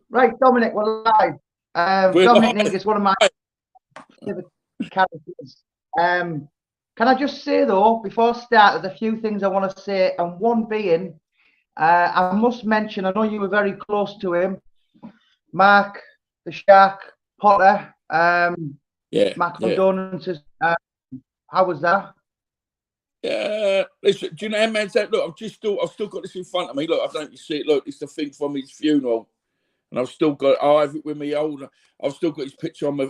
Right, Dominic, we're live. Dominic Negus, one of my favorite characters. Can I just say though, before I start, there's a few things I want to say, and one being, I must mention, I know you were very close to him, Mark the Shark Potter. My condolences. How was that? Yeah, listen, do you know how man's that? Look, I've still got this in front of me. Look, I don't know if you see it. Look, it's the thing from his funeral, and I've still got. I have it with me. I've still got his picture on my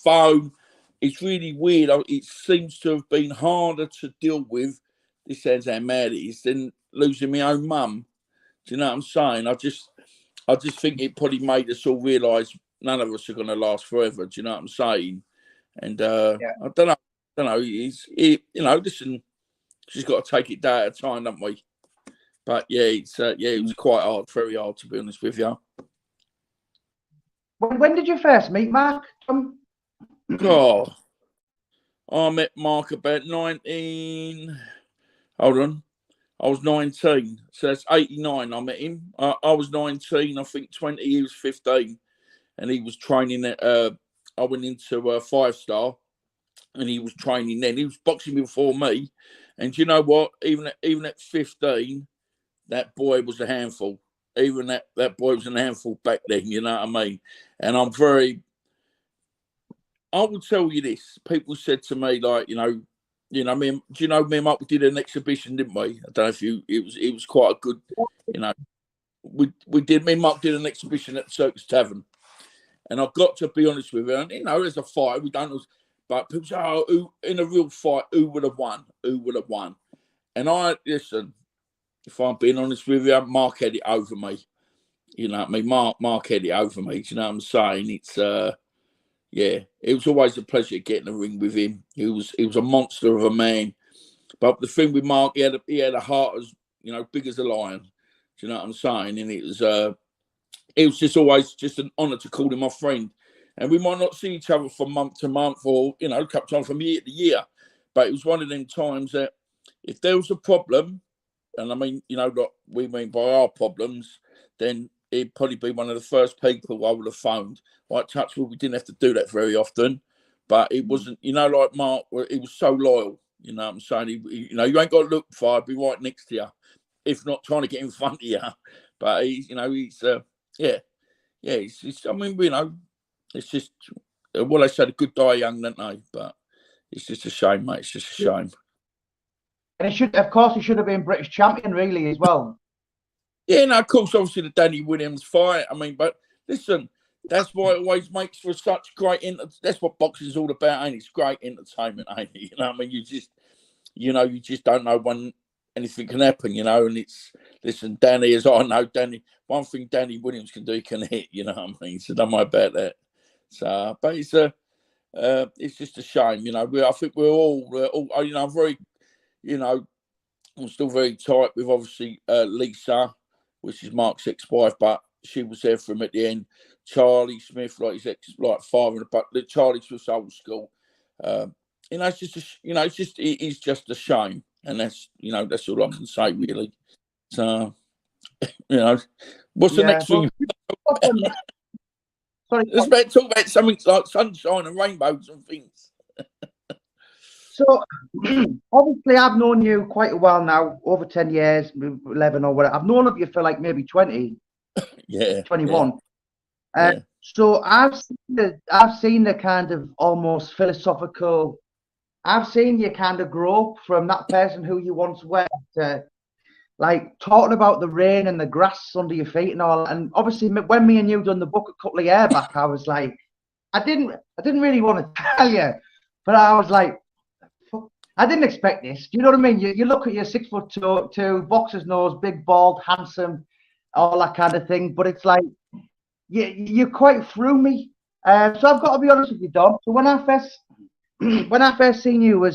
phone. It's really weird. It seems to have been harder to deal with. This sounds how mad it is than losing my own mum. Do you know what I'm saying? I just think it probably made us all realise none of us are going to last forever. Do you know what I'm saying? And I don't know. Listen, she's got to take it day at a time, haven't we? But it was quite hard, very hard, to be honest with you. When did you first meet Mark? I met Mark about 19. Hold on, I was 19, so that's 89. I met him. I was 19. I think 20. He was 15, and he was training at. I went into 5-star. And he was training then. He was boxing before me. And you know what? Even at 15, that boy was a handful. Even that boy was a handful back then, you know what I mean? And I will tell you this. People said to me, like, me and Mark, we did an exhibition, didn't we? I don't know if it was quite a good, me and Mark did an exhibition at the Circus Tavern. And I've got to be honest with you, and there's a fight, we don't know. But people say, in a real fight, who would have won? Who would have won? And listen, if I'm being honest with you, Mark had it over me. You know what I mean? Mark had it over me. Do you know what I'm saying? It's, it was always a pleasure getting a ring with him. He was a monster of a man. But the thing with Mark, he had a heart as, big as a lion. Do you know what I'm saying? And it was just always just an honour to call him my friend. And we might not see each other from month to month or, a couple of times from year to year. But it was one of them times that if there was a problem, and I mean, what we mean by our problems, then he'd probably be one of the first people I would have phoned. Like Touchwood, we didn't have to do that very often. But it wasn't, like Mark, he was so loyal. You know what I'm saying? You ain't got to look far, I'd be right next to you. If not trying to get in front of you. But it's just, I said, a good die young, don't they? But it's just a shame, mate. It's just a shame. And he should have been British champion, really, as well. Yeah, no, of course, obviously the Danny Williams fight. I mean, but listen, that's why it always makes for such great. That's what boxing's all about, ain't it? It's great entertainment, ain't it? You know what I mean? You just don't know when anything can happen, And listen, Danny, as I know, one thing Danny Williams can do, he can hit. You know what I mean? So don't worry about that. So, but it's just a shame, I think we're all I'm very, I'm still very tight with obviously Lisa, which is Mark's ex-wife, but she was there for him at the end. Charlie Smith, like his father, but Charlie Smith's old school. It's just it's just a shame, and that's that's all I can say really. So, what's the next thing? Sorry, let's talk about something like sunshine and rainbows and things. So, obviously, I've known you quite a while now, over 10 years, 11 or whatever. I've known of you for like maybe 20, 21. So I've seen the kind of almost philosophical. I've seen you kind of grow up from that person who you once were to like talking about the rain and the grass under your feet and all. And obviously, when me and you done the book a couple of years back, I was like, I didn't really want to tell you, but I was like, I didn't expect this. Do you know what I mean? You look at your 6'2", boxer's nose, big, bald, handsome, all that kind of thing. But it's like you quite threw me. So I've got to be honest with you, Dom. So when I first seen you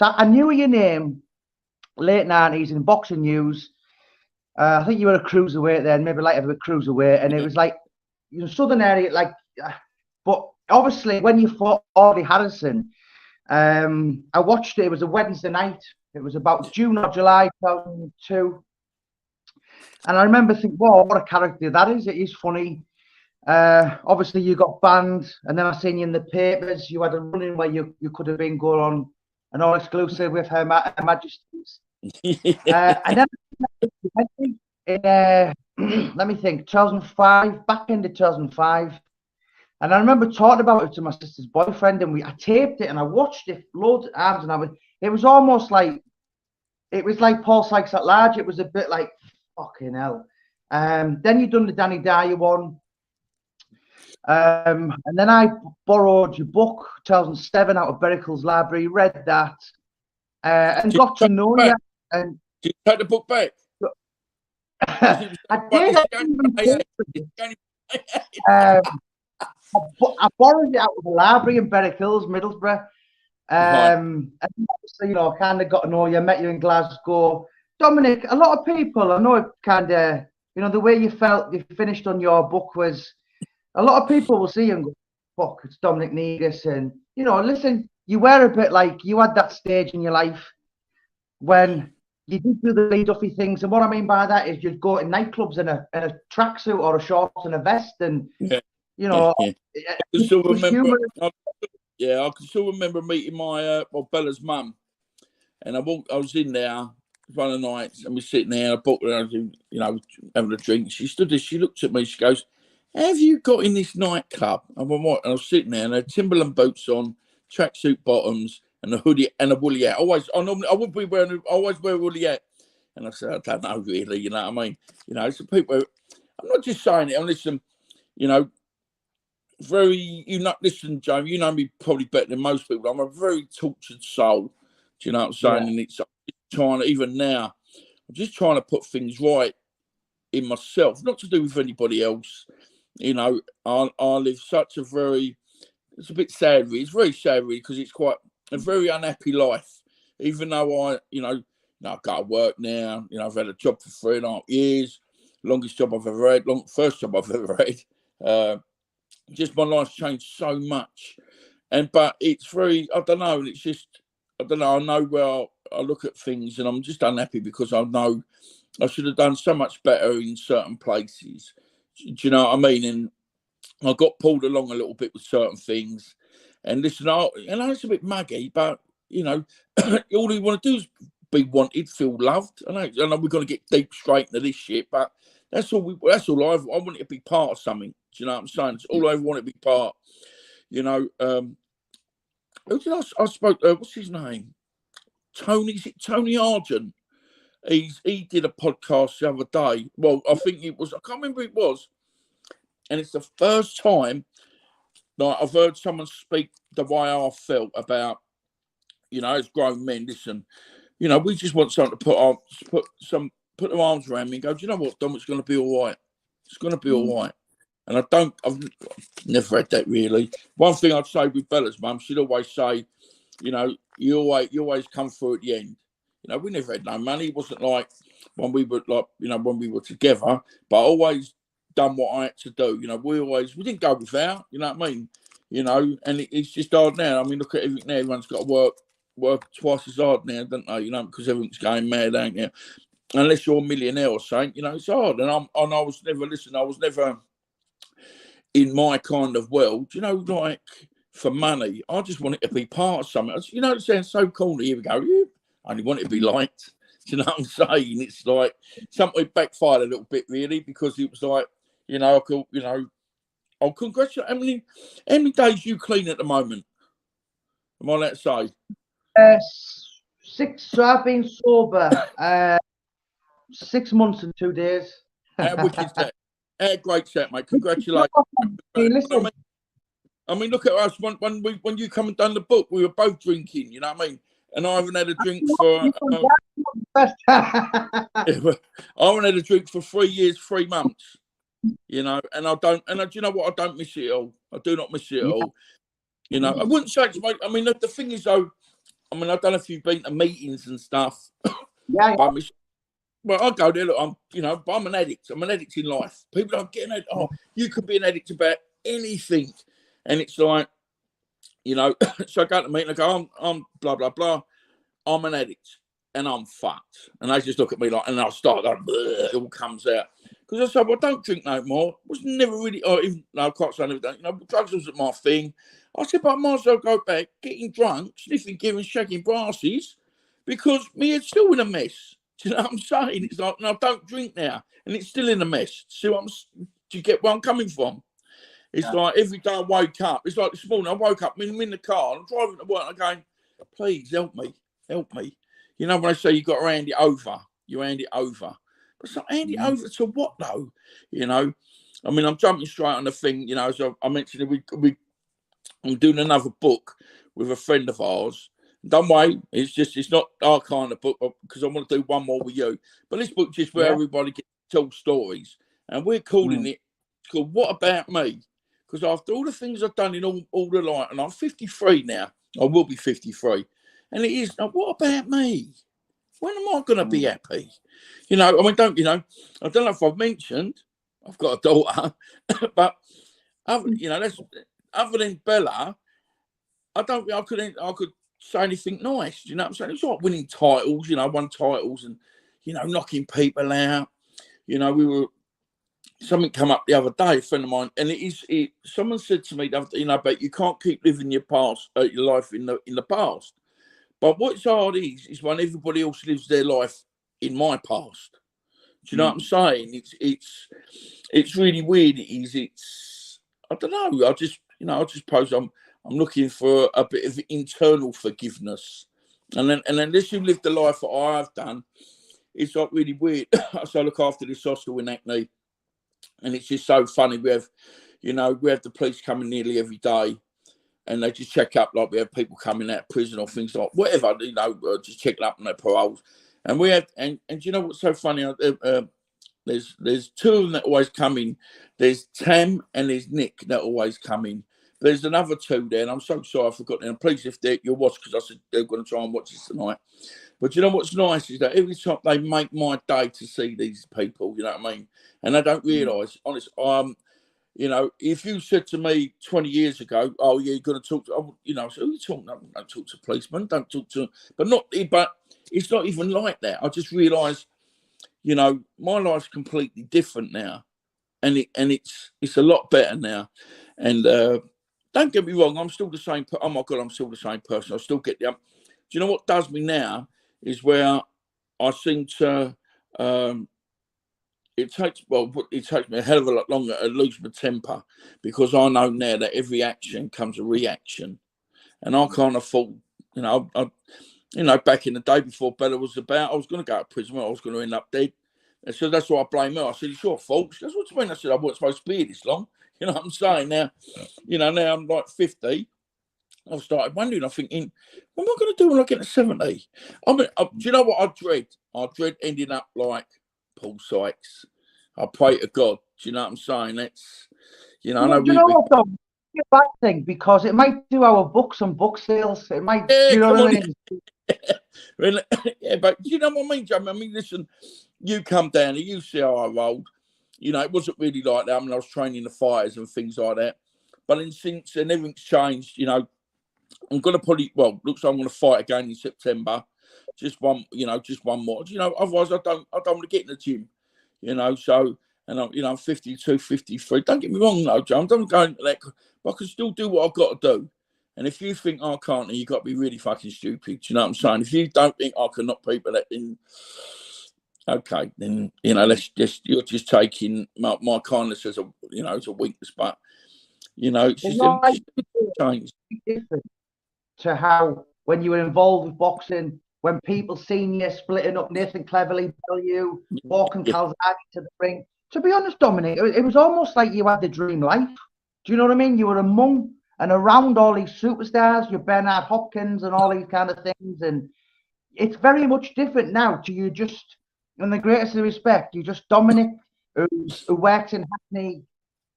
I knew your name late 90s in boxing news. I think you were a cruiserweight then, maybe later a cruiserweight, and it was like southern area, like. But obviously, when you fought Audrey Harrison. I watched it. It was a Wednesday night. It was about June or July 2002. And I remember thinking, "Wow, what a character that is! It is funny." Obviously, you got banned, and then I seen you in the papers. You had a run-in where you could have been going on an all-exclusive with Her Majesty's. And then let me think, 2005, back into 2005. And I remember talking about it to my sister's boyfriend, and I taped it and I watched it loads of times, and it was almost like, it was like Paul Sykes at Large. It was a bit like, fucking hell. Then you done the Danny Dyer one. And then I borrowed your book, 2007, out of Bericle's library, read that, and got to know you. And did you take the book back? I did. I borrowed it out of the library in Berwick Hills, Middlesbrough. And so, you know, I kind of got to know you, met you in Glasgow. Dominic, a lot of people, I know it kind of, you know, the way you felt you finished on your book was, a lot of people will see you and go, fuck, it's Dominic Negus. And, you know, listen, you were a bit like, you had that stage in your life when you did do the Lee Duffy things. And what I mean by that is you'd go to nightclubs in a tracksuit or a shorts and a vest, and, you know, I can still remember, I can still remember meeting my Bella's mum. And I was in there one of the nights, and we're sitting there, I bought her, you know, having a drink. She stood there, she looked at me, she goes, "Have you got in this nightclub?" I went, "What?" And I was sitting there, and I had Timberland boots on, tracksuit bottoms, and a hoodie and a woolly hat. I wouldn't be wearing, I always wear a woolly hat. And I said, "I don't know really, you know what I mean?" You know, so people, I'm not just saying it, I'm listening, you know, listen, Joe, you know me probably better than most people. I'm a very tortured soul. Do you know what I'm saying? Yeah. And it's trying to, even now, I'm just trying to put things right in myself, not to do with anybody else. You know, I live such a very, it's a bit sad, it's very sad because it's quite a very unhappy life. Even though I go to work now, you know, I've had a job for 3.5 years, longest job I've ever had, first job I've ever had. Just my life's changed so much. But it's very, I don't know, it's just, I don't know, I know where I look at things and I'm just unhappy because I know I should have done so much better in certain places. Do you know what I mean? And I got pulled along a little bit with certain things. And listen, it's a bit muggy, but, you know, all you want to do is be wanted, feel loved. I know we're going to get deep straight into this shit, but that's all I want to be part of something. Do you know what I'm saying? It's all I want to be part. You know, who did I spoke to? What's his name? Tony Argent. He did a podcast the other day. Well, I think it was, I can't remember who it was. And it's the first time that I've heard someone speak the way I felt about, you know, as grown men, listen, you know, we just want someone to put their arms around me and go, "Do you know what, Dom, it's going to be all right. It's going to be all right." And I've never had that really. One thing I'd say with Bella's mum, she'd always say, you know, you always come through at the end. You know, we never had no money. It wasn't like when we were when we were together, but I always done what I had to do. You know, we didn't go without, you know what I mean? You know, and it's just hard now. I mean, look at everything now. Everyone's got to work twice as hard now, don't they? You know, because everything's going mad, ain't you? Unless you're a millionaire or something, you know, it's hard. And I was never in my kind of world, you know, like for money. I just wanted to be part of something. You know, it sounds so corny. Here we go. You only want to be liked. Do you know what I'm saying? It's like something backfired a little bit, really, because it was like, you know, I'll congratulate. How many days you clean at the moment? Am I allowed to say? 6. So I've been sober 6 months and 2 days. How wicked that? How great that, mate! Congratulations. Listen. I mean, look at us. When you come and done the book, we were both drinking. You know what I mean? And I haven't had a drink for. I haven't had a drink for 3 years, 3 months. You know, and do you know what? I don't miss it at all. I do not miss it at all. You know, I wouldn't say it's my. I mean, the thing is, though. I mean, I don't know if you've been to meetings and stuff. Yeah. Well, I go there. Look, but I'm an addict. I'm an addict in life. People don't get it. Oh, you could be an addict about anything, and it's like, you know. So I go to meet and I go, I'm blah blah blah. I'm an addict. and I'm fucked. And they just look at me like, and I start going, it all comes out. Because I said, well, I don't drink no more. Was never really, even though I can't say anything, drugs wasn't my thing. I said, but I might as well go back, getting drunk, sniffing gear and shaking brasses, because me head's still in a mess. Do you know what I'm saying? It's like, no, I don't drink now, and it's still in a mess. Do you get where I'm coming from? It's like every day I wake up, it's like this morning I woke up, I'm in the car, I'm driving to work, and I'm going, please help me. You know, when I say you got to hand it over, you hand it over. But it's like, hand it over to what, though? You know, I mean, I'm jumping straight on the thing, you know, as I mentioned, I'm doing another book with a friend of ours. Don't worry, it's not our kind of book, because I want to do one more with you. But this book just where everybody gets to tell stories. And we're calling it, it's called What About Me? Because after all the things I've done in all the life, and I'm 53 now, I will be 53. And it is, what about me? When am I going to be happy? You know, I mean, I don't know if I've mentioned, I've got a daughter, but, you know, other than Bella, I don't think I could say anything nice. You know what I'm saying? It's like winning titles, you know, won titles and, you know, knocking people out. You know, something come up the other day, a friend of mine, and someone said to me, you know, but you can't keep living your life in the past. But what's hard is when everybody else lives their life in my past. Do you know what I'm saying? It's really weird. It's I don't know. I just suppose I'm looking for a bit of internal forgiveness, and then unless you live the life that I've done, it's like really weird. So I look after this hostel in Hackney, and it's just so funny. We have the police coming nearly every day, and they just check up, like we have people coming out of prison or things like whatever, you know, just checking up on their paroles. And we have, and you know what's so funny? There's two of them that always come in. There's Tam and there's Nick that always come in. There's another two there, and I'm so sorry I forgot them. Please, if you'll watch, because I said they're going to try and watch this tonight. But you know what's nice is that every time they make my day to see these people, you know what I mean? And they don't realise, honest, you know, if you said to me 20 years ago, oh, yeah, you're going to talk to, you know, I said, who are you talking to? Don't talk to policemen, don't talk to, but it's not even like that. I just realised, you know, my life's completely different now. And it's a lot better now. And don't get me wrong, I'm still the same. Oh my God, I'm still the same person. I still get the. Do you know what does me now is where I seem to. It takes me a hell of a lot longer to lose my temper, because I know now that every action comes a reaction, and I kind of thought, you know, back in the day before Bella was about, I was going to go to prison, I was going to end up dead. And so that's why I blame her. I said, it's your fault. That's what you mean. I said, I wasn't supposed to be here this long. You know what I'm saying? Now, you know, now I'm like 50. I started wondering, I'm thinking, what am I going to do when I get to 70? I mean, do you know what I dread? I dread ending up like Paul Sykes. I pray to God. Do you know what I'm saying? That's, you know, I know. Do you know what, though? It's a bad thing, because it might do our books and book sales. It might, you know what I mean? Yeah, but you know what I mean, Joe? I mean, listen, you come down here, you see how I rolled. You know, it wasn't really like that. I mean, I was training the fighters and things like that. But since then, everything's changed. You know, I'm going to probably, looks like I'm going to fight again in September. Just one more. You know, otherwise I don't want to get in the gym. You know, so, and I'm 52, 53. Don't get me wrong, though, Joe. I'm not going to that, but I can still do what I've got to do. And if you think I can't, then you've got to be really fucking stupid. Do you know what I'm saying? If you don't think I can knock people that in, okay, then, you know, you're just taking my kindness as a weakness. But, you know, it's just changed. Different to how, when you were involved with boxing, when people seen you splitting up Nathan Cleverly, you walking Calzaghe to the ring. To be honest, Dominic, it was almost like you had the dream life. Do you know what I mean? You were among and around all these superstars, your Bernard Hopkins and all these kind of things. And it's very much different now to you just, in the greatest of respect, you just Dominic, who works in Hackney,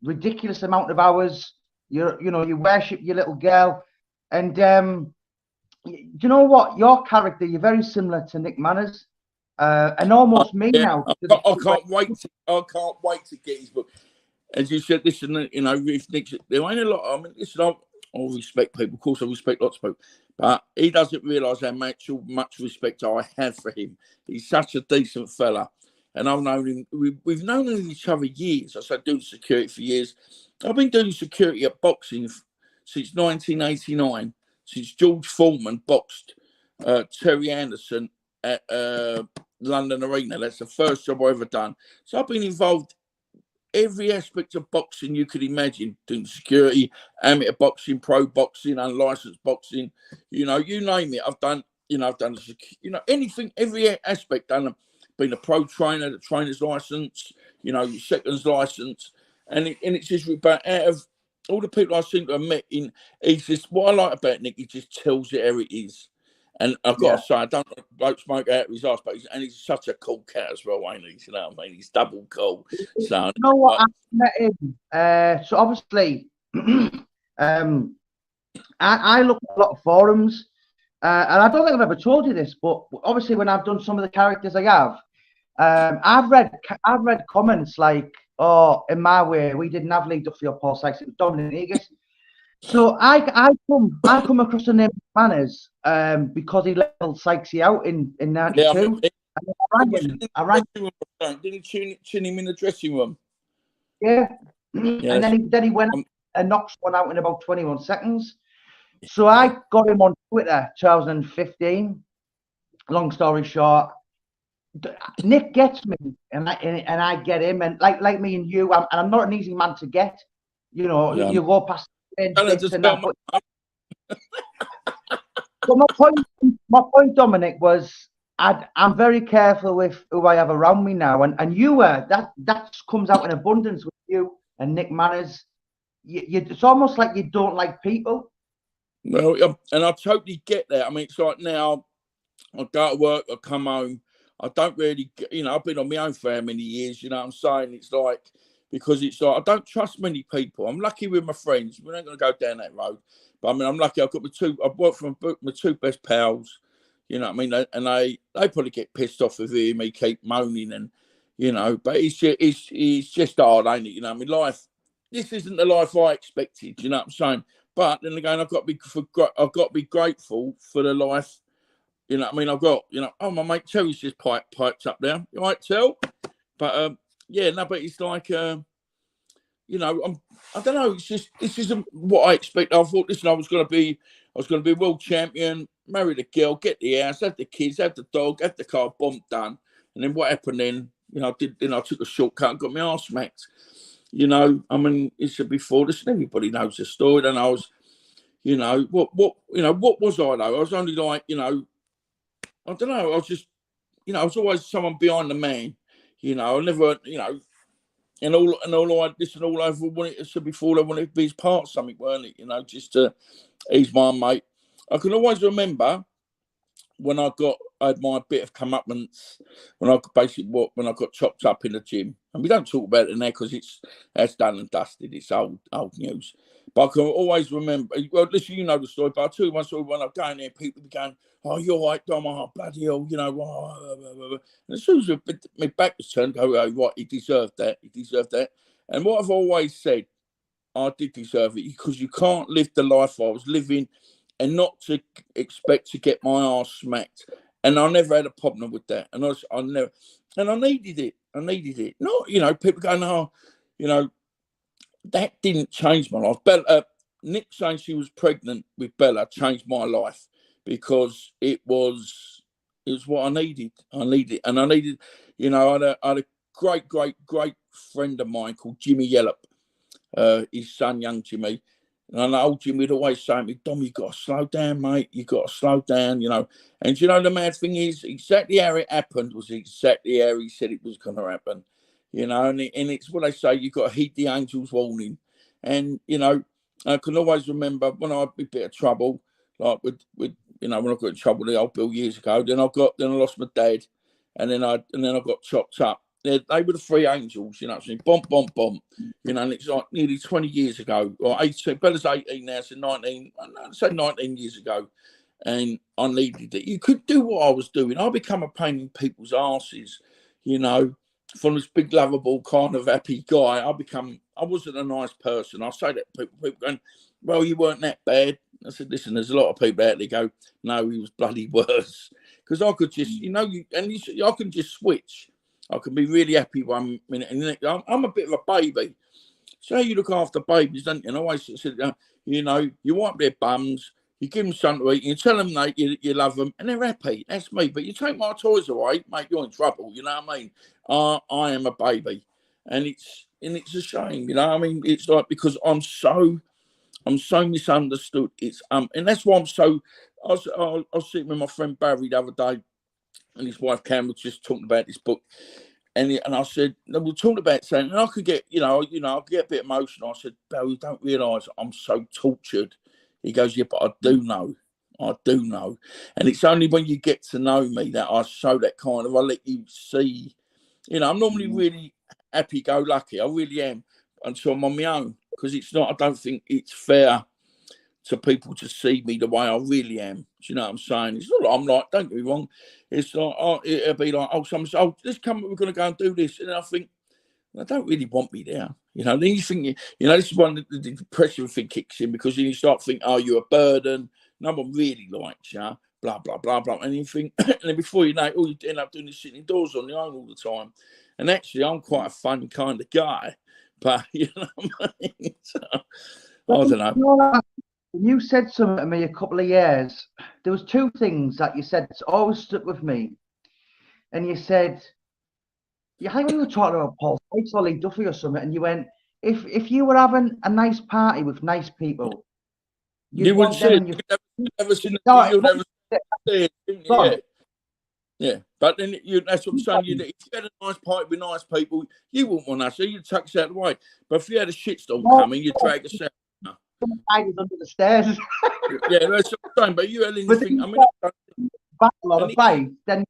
ridiculous amount of hours. You worship your little girl. And you know what? Your character, you're very similar to Nick Manners. And almost me now. I can't wait to get his book. As you said, listen, you know, if Nick, there ain't a lot. I mean, listen, respect people. Of course, I respect lots of people. But he doesn't realise how much respect I have for him. He's such a decent fella. And I've known him, we've known each other years. I said, doing security for years. I've been doing security at boxing since 1989, since George Foreman boxed Terry Anderson at London Arena. That's the first job I've ever done. So I've been involved every aspect of boxing you could imagine, doing security, amateur boxing, pro boxing, unlicensed boxing, you name it. I've done anything, every aspect. Been a pro trainer, the trainer's license, seconds license, and it's just about out of all the people I seem to have met he's just, what I like about Nick, he just tells it how it is. And I've got to say, I don't bloke smoke out of his ass, but he's such a cool cat as well, ain't he? You know what I mean? He's double cool. So, you know what? I met him. So obviously, I look at a lot of forums, and I don't think I've ever told you this, but obviously when I've done some of the characters I have, I've read comments like, "Oh, in my way, we didn't have Lee Duffy or Paul Sykes, it was Dominic Negus." So I come across the name Manners because he leveled Sykesy out in 92. Yeah, I rang him. Didn't he chin him in the dressing room? Yeah. And then he went and knocked one out in about 21 seconds. So I got him on Twitter 2015. Long story short, Nick gets me and I get him, and like me and you, I'm not an easy man to get. You go past and that. But my point, Dominic, was I'm very careful with who I have around me now, and you were that comes out in abundance with you and Nick Manners. It's almost like you don't like people. Well, and I totally get that. I mean, it's like now I go to work, I come home, I don't really, I've been on my own for how many years, you know what I'm saying? It's like, because it's like, I don't trust many people. I'm lucky with my friends. We're not going to go down that road. But I mean, I'm lucky. I've worked for my two best pals, you know what I mean? And they probably get pissed off with hearing me keep moaning and, but it's just hard, ain't it? You know what I mean? Life, this isn't the life I expected, you know what I'm saying? But then again, I've got to be grateful for the life. You know what I mean? I've got, oh, my mate Terry's just piped up there. You right, Tel? But but it's like, I don't know. This isn't what I expect. I thought, listen, I was going to be world champion, marry the girl, get the house, have the kids, have the dog, have the car, bomb done. And then what happened then? I took a shortcut and got my arse smacked. I mean, it's before. Listen, everybody knows the story. And I was, what was I though? I was only like, I don't know. I was just, I was always someone behind the man. I never, and all I listen all over wanted to before I wanted to be his part of something, weren't it? Just to ease my mate. I can always remember when I had my bit of comeuppance when I got chopped up in the gym. And we don't talk about it now because that's done and dusted. It's old news. But I can always remember. Well, listen, you know the story. But I tell you one story when I'm going there, people be going, "Oh, you're right, Dom. Oh, bloody hell, And as soon as my back was turned, I go, "Oh, right, he deserved that. He deserved that." And what I've always said, I did deserve it because you can't live the life I was living and not to expect to get my arse smacked. And I never had a problem with that. And I needed it. I needed it. Not, people going, "Oh, that didn't change my life." Bella, Nick saying she was pregnant with Bella changed my life because it was what I needed. I needed, I had a great friend of mine called Jimmy Yellop, his son, young Jimmy. And old Jimmy would always say to me, "Dom, you got to slow down, mate. You got to slow down, And the mad thing is, exactly how it happened was exactly how he said it was going to happen. And it's what they say, you got to heed the angel's warning. And, I can always remember when I had a bit of trouble, like with when I got in trouble with the old Bill years ago, then I lost my dad, and then I got chopped up. They were the three angels, Bomb, bomb, bomb. And it's like nearly 20 years ago, or 18. Bella's 18 now, so 19. I'd say 19 years ago, and I needed it. You could do what I was doing. I become a pain in people's asses, from this big, lovable, kind of happy guy. I wasn't a nice person. I say that to people going, well, you weren't that bad. I said, listen, there's a lot of people out there go, no, he was bloody worse. Because I could just, I can just switch. I can be really happy 1 minute, and then I'm a bit of a baby. So you look after babies, don't you? And I always said, you wipe their bums, you give them something to eat, you tell them you love them, and they're happy. That's me. But you take my toys away, mate, you're in trouble. You know what I mean? I am a baby, and it's a shame. You know what I mean? It's like, because I'm so misunderstood. It's and that's why I'm so. I was sitting with my friend Barry the other day, and his wife Cam was just talking about this book. And I said, no, we're talking about saying, and I could get, I'll get a bit emotional. I said, Bill, you don't realise I'm so tortured. He goes, yeah, but I do know. And it's only when you get to know me that I show that kind of, I let you see, I'm normally really happy-go-lucky. I really am, until I'm on my own. Because I don't think it's fair to people to see me the way I really am. Do you know what I'm saying? It's not like I'm like, don't get me wrong. It's like, it'll be like, someone says, let's come, we're going to go and do this. And I think, I don't really want me there. Then you think, this is when the depression thing kicks in, because then you start thinking, you're a burden. No one really likes you, blah, blah, blah, blah. And you think, and then before you know it, you end up doing this sitting indoors on your own all the time. And actually, I'm quite a fun kind of guy. But, you know what I mean? So, I don't know. You said something to me a couple of years. There was two things that you said that's always stuck with me. And you said, I think we were talking about Paul Sykes or Lee Duffy or something, and you went, if you were having a nice party with nice people, you would see it. You'd never seen it. Yeah. But then that's what I'm saying. If you had a nice party with nice people, you wouldn't want us. So you'd tuck us out of the way. But if you had a shitstorm coming, you'd drag us out. Under the stairs. Yeah, that's what I'm saying. But you had anything, battle or a fight, then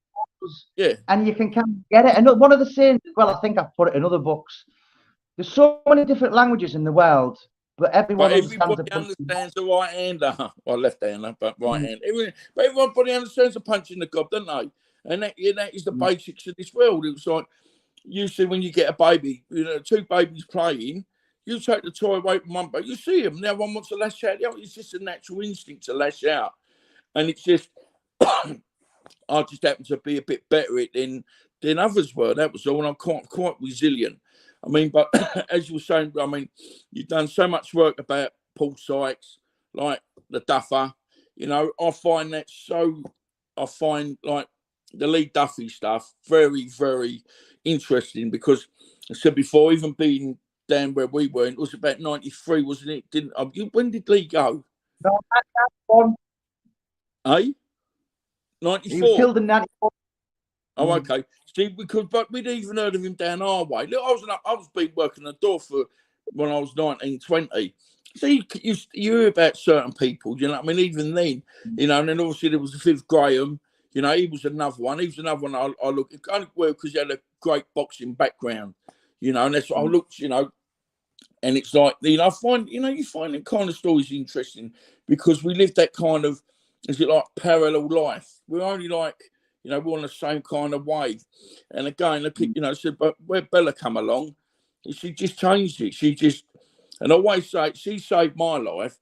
and you can kind of get it. And one of the sayings, well, I think I've put it in other books. There's so many different languages in the world, but everybody understands the right hander, or left hander, but right hand. But everybody understands the punch in the gob, don't they? And that is the basics of this world. It's like you see when you get a baby, two babies playing. You take the toy away from one, but you see them. Now one wants to lash out. It's just a natural instinct to lash out. And it's just, I just happen to be a bit better at it than others were. That was all. And I'm quite resilient. But as you were saying, you've done so much work about Paul Sykes, like the Duffer. I find like the Lee Duffy stuff very, very interesting, because I said before, even being down where we were, it was about 93, wasn't it? When did Lee go? No, that's one. 94. He was killed in 94. Oh, okay. See, but we'd even heard of him down our way. Look, I was been working the door for when I was 19, 20. See, you hear about certain people, even then, and then obviously there was the Fifth Graham, he was another one. He was another one I looked at, kind of well, because he had a great boxing background, and that's what I looked, and it's like, I find, you find them kind of stories interesting, because we live that kind of, is it like parallel life? We're only like, we're on the same kind of wave. And again, said, but where Bella come along, she just changed it. And I always say, she saved my life,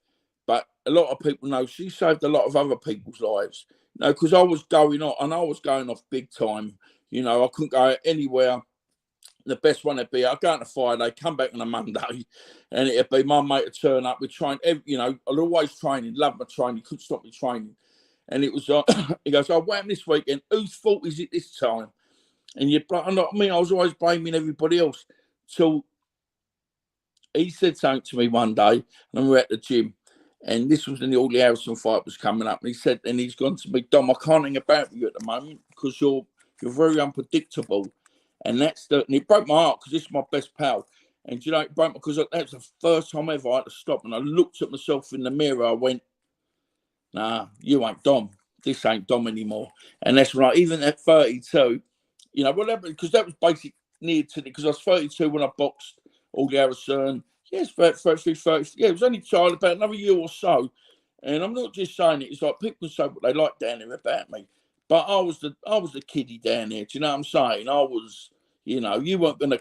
but a lot of people know she saved a lot of other people's lives. Because I was going off, and I was going off big time. I couldn't go anywhere. The best one would be, I'd go on a Friday, come back on a Monday, and it'd be my mate to turn up. We'd train, I'd always training, love my training, couldn't stop me training. And it was he goes, what happened this weekend? Whose fault is it this time? And I was always blaming everybody else. So he said something to me one day, and we were at the gym, and this was when the Audrey Harrison fight was coming up. And he said, and he's gone to me, Dom, I can't hang about with you at the moment, because you're very unpredictable. And it broke my heart, because this is my best pal. And it broke me because that's the first time ever I had to stop. And I looked at myself in the mirror. I went, nah, you ain't Dom. This ain't Dom anymore. And that's right. Even at 32, whatever, because that was basically near to it, because I was 32 when I boxed Audrey Harrison. Yes, 33, 30. Yeah, it was only about another year or so. And I'm not just saying it. It's like people say what they like down there about me. But I was the kiddie down there. Do you know what I'm saying? I was, you weren't going to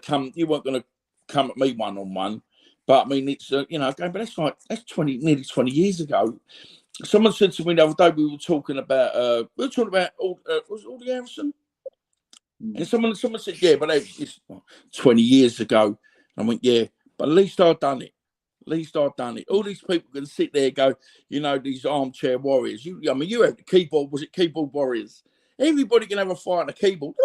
come at me one-on-one. But I mean, it's you know, going, but that's nearly 20 years ago. Someone said to me the other day, we were talking about was it Audrey Harrison? And someone said, yeah, but it's 20 years ago. I went, yeah, but at least I've done it. At least I've done it. All these people can sit there and go, you know, these armchair warriors. You had the keyboard, was it keyboard warriors? Everybody can have a fight on a keyboard.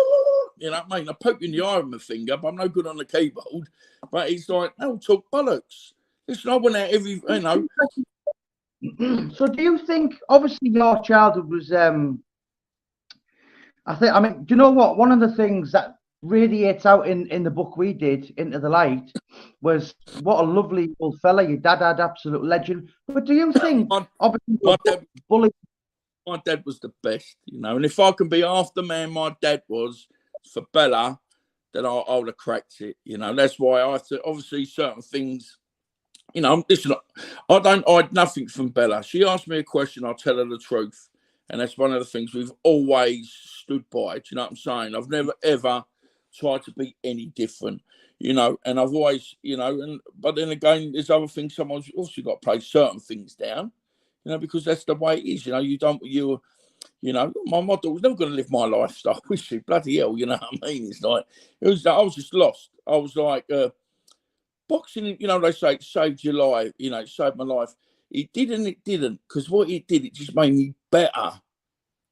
You know what I mean? I poke you in the eye with my finger, but I'm no good on the keyboard. But it's like, no, talk bollocks. Listen, I went out you know. So do you think, obviously your childhood was, I mean, do you know what? One of the things that radiates out in the book we did, Into the Light, was what a lovely old fella your dad had, absolute legend. But do you think, obviously, my dad was the best, you know, and if I can be half the man my dad was for Bella, then I would have cracked it, you know. That's why I thought, obviously, certain things, you know, listen, I don't hide nothing from Bella. She asked me a question, I'll tell her the truth. And that's one of the things we've always stood by. Do you know what I'm saying? I've never, ever tried to be any different, you know, and I've always, you know, but then again, there's other things. Someone's also got to play certain things down, you know, because that's the way it is. You know, you know, my mother was never going to live my lifestyle, was she? Bloody hell, you know what I mean? It's like, I was just lost. I was like, boxing, you know, they say it saved your life, you know, it saved my life. It didn't, because what it did, it just made me better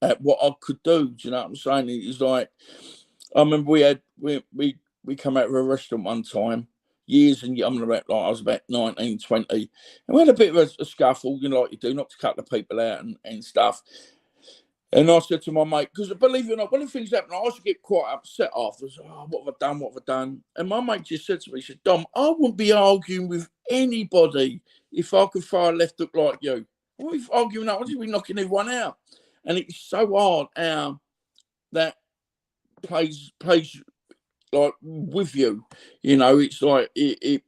at what I could do. Do you know what I'm saying? It was like, I remember we come out of a restaurant one time, years and I was about 19, 20, and we had a bit of a scuffle, you know, like you do, not to cut the people out and stuff. And I said to my mate, because believe it or not, when things happen, I used to get quite upset afterwards. Oh, what have I done? What have I done? And my mate just said to me, he said, Dom, I wouldn't be arguing with anybody if I could throw a left hook like you. I wouldn't be arguing, I would be knocking everyone out. And it's so hard how that plays like with you. You know, it's like it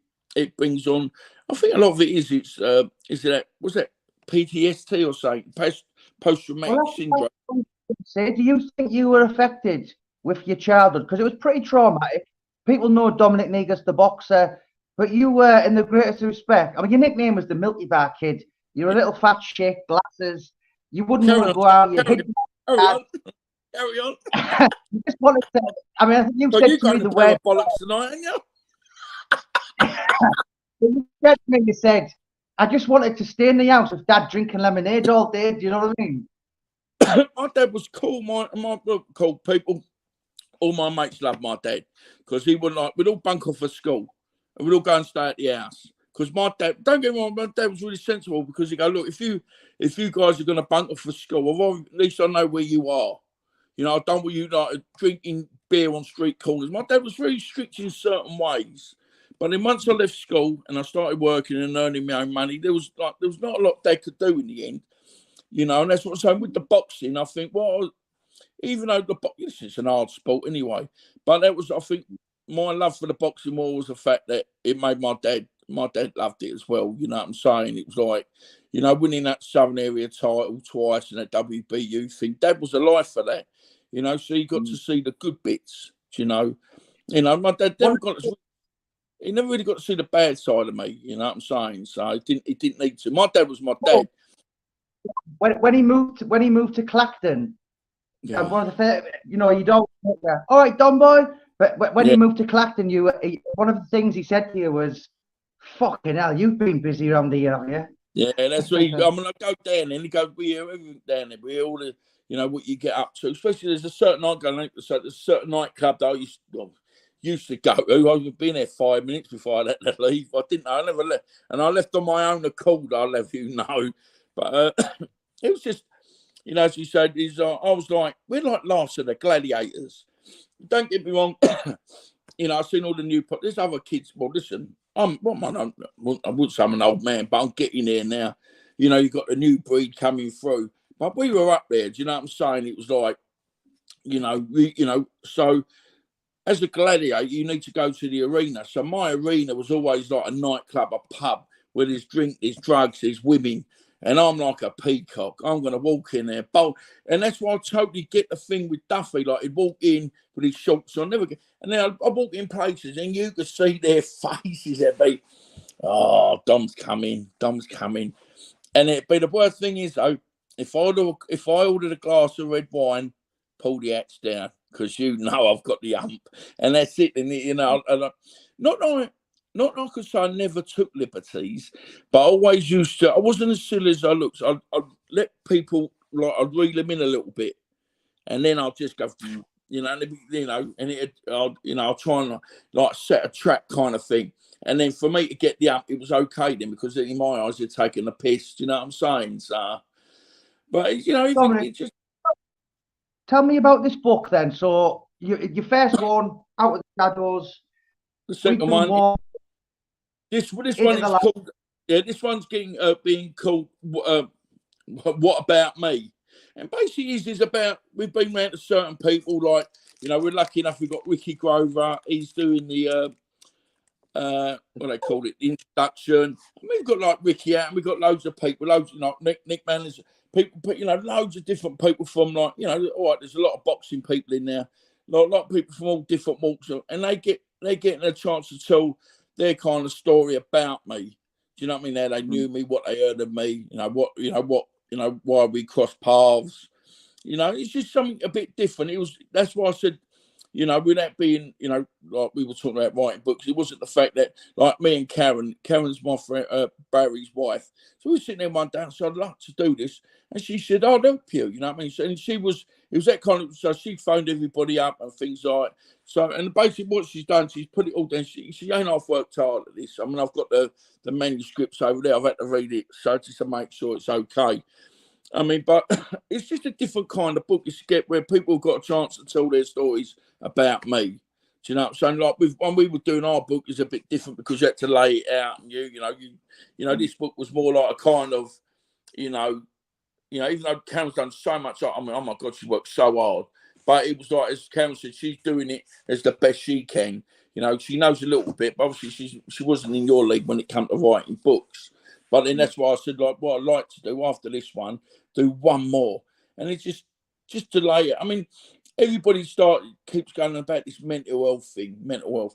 brings on. I think a lot of it is was that PTSD or something, post-traumatic syndrome. Say, do you think you were affected with your childhood? Because it was pretty traumatic. People know Dominic Negus, the boxer, but you were, in the greatest respect. I mean, your nickname was the Milky Bar Kid. You're a little fat shit, glasses. You wouldn't want to go out. Carry on. You just wanted to. I mean, I think you said to me the word bollocks tonight, ain't you? You said, I just wanted to stay in the house with Dad drinking lemonade all day. Do you know what I mean? My dad was cool. My cool people. All my mates loved my dad because he would we'd all bunk off at school and we'd all go and stay at the house. Because my dad, don't get me wrong, my dad was really sensible because he go, look, if you guys are going to bunk off for school, well, at least I know where you are. You know, I don't want you like drinking beer on street corners. My dad was very strict in certain ways. But then once I left school and I started working and earning my own money, there was not a lot they could do in the end. You know, and that's what I'm saying with the boxing. I think, well, even though it's an hard sport anyway, but that was, I think, my love for the boxing more was the fact that it made my dad loved it as well. You know what I'm saying? It was like, you know, winning that Southern Area title twice and that WBU thing. Dad was alive for that. You know, so you got to see the good bits. You know, my dad never really got to see the bad side of me. You know what I'm saying? So he didn't need to. My dad was my dad. When he moved to Clacton, yeah. One of the, you know, you don't. All right, Don boy. But when he moved to Clacton, one of the things he said to you was, "Fucking hell, you've been busy around here, haven't you?" Yeah, that's what I go down there and he goes, we hear everything down there. We hear all the, you know, what you get up to. Especially there's a certain nightclub that I used to go to. I've been there 5 minutes before I had to leave. I never left. And I left on my own accord, I'll let you know. But it was just, you know, as you said, I was like, we're like last of the gladiators. Don't get me wrong. You know, I've seen all the new, there's other kids. Well, listen, I wouldn't say I'm an old man, but I'm getting there now. You know, you've got the new breed coming through. But we were up there, do you know what I'm saying? It was like, you know, so as a gladiator, you need to go to the arena. So my arena was always like a nightclub, a pub, where there's drink, there's drugs, there's women. And I'm like a peacock. I'm going to walk in there, bolt. And that's why I totally get the thing with Duffy. Like, he'd walk in with his shorts on, never get. And then I walk in places and you could see their faces at me. oh, Dom's coming. And it'd be the worst thing is, though, if I ordered a glass of red wine, pull the hatch down, because you know I've got the hump. And that's it. And, you know, not like I say I never took liberties, but I always used to. I wasn't as silly as I looked. I'd let people, like, I'd reel them in a little bit. And then I'll just go, you know, and I'll try and like set a trap kind of thing. And then for me to get the up, it was okay then, because in my eyes, you're taking the piss. Do you know what I'm saying? So, but you know, Dominic, just tell me about this book then. So your first one, Out of the Shadows. The second one, this one is called. Yeah, this one's being called What About Me? And basically, it's about, we've been around to certain people, like, you know, we're lucky enough, we've got Ricky Grover, he's doing the, what they call it, the introduction. And we've got like Ricky out, and we've got loads of people, loads, you know, Nick Manners, people, you know, loads of different people from, like, you know, all right, there's a lot of boxing people in there, a lot of people from all different walks, and they're getting a chance to tell their kind of story about me. Do you know what I mean? Now they knew me, what they heard of me, why we crossed paths. You know, it's just something a bit different. That's why I said, you know, without being, you know, like we were talking about writing books, it wasn't the fact that, like me and Karen's my friend, Barry's wife. So we were sitting there one day and said, I'd like to do this. And she said, I'll help you, you know what I mean? So, and it was that kind of, so she phoned everybody up and things like, so, and basically what she's done, she's put it all down. She ain't half worked hard at this. I mean, I've got the manuscripts over there. I've had to read it, so just to make sure it's okay. I mean, but it's just a different kind of book. It's where people have got a chance to tell their stories about me. Do you know what I'm saying? Like when we were doing our book, it's a bit different because you had to lay it out, and you know, this book was more like a kind of, you know, even though Cameron's done so much, I mean, oh my God, she worked so hard. But it was like, as Cameron said, she's doing it as the best she can. You know, she knows a little bit, but obviously she wasn't in your league when it came to writing books. But then that's why I said, like, what I'd like to do after this one, do one more. And it's just to lay it. I mean, everybody keeps going about this mental health thing, mental health.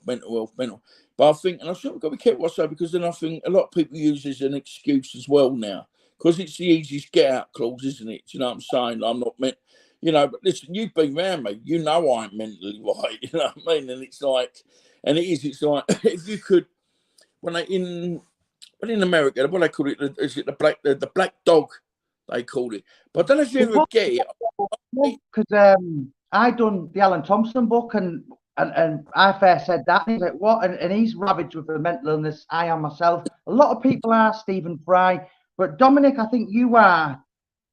But I think, and I think we've got to be careful what I say, because then I think a lot of people use it as an excuse as well now, because it's the easiest get out clause, isn't it? Do you know what I'm saying? I'm not meant, you know, but listen, you've been around me, you know I'm mentally right, you know what I mean? And it's like, it's like, if you could, in America, what they call it, is it the black dog, they called it. But I don't know if you ever get it. Because I done the Alan Thompson book, and I first said that, and he's like, what? And he's ravaged with a mental illness. I am myself. A lot of people are, Stephen Fry. But Dominic, I think you are,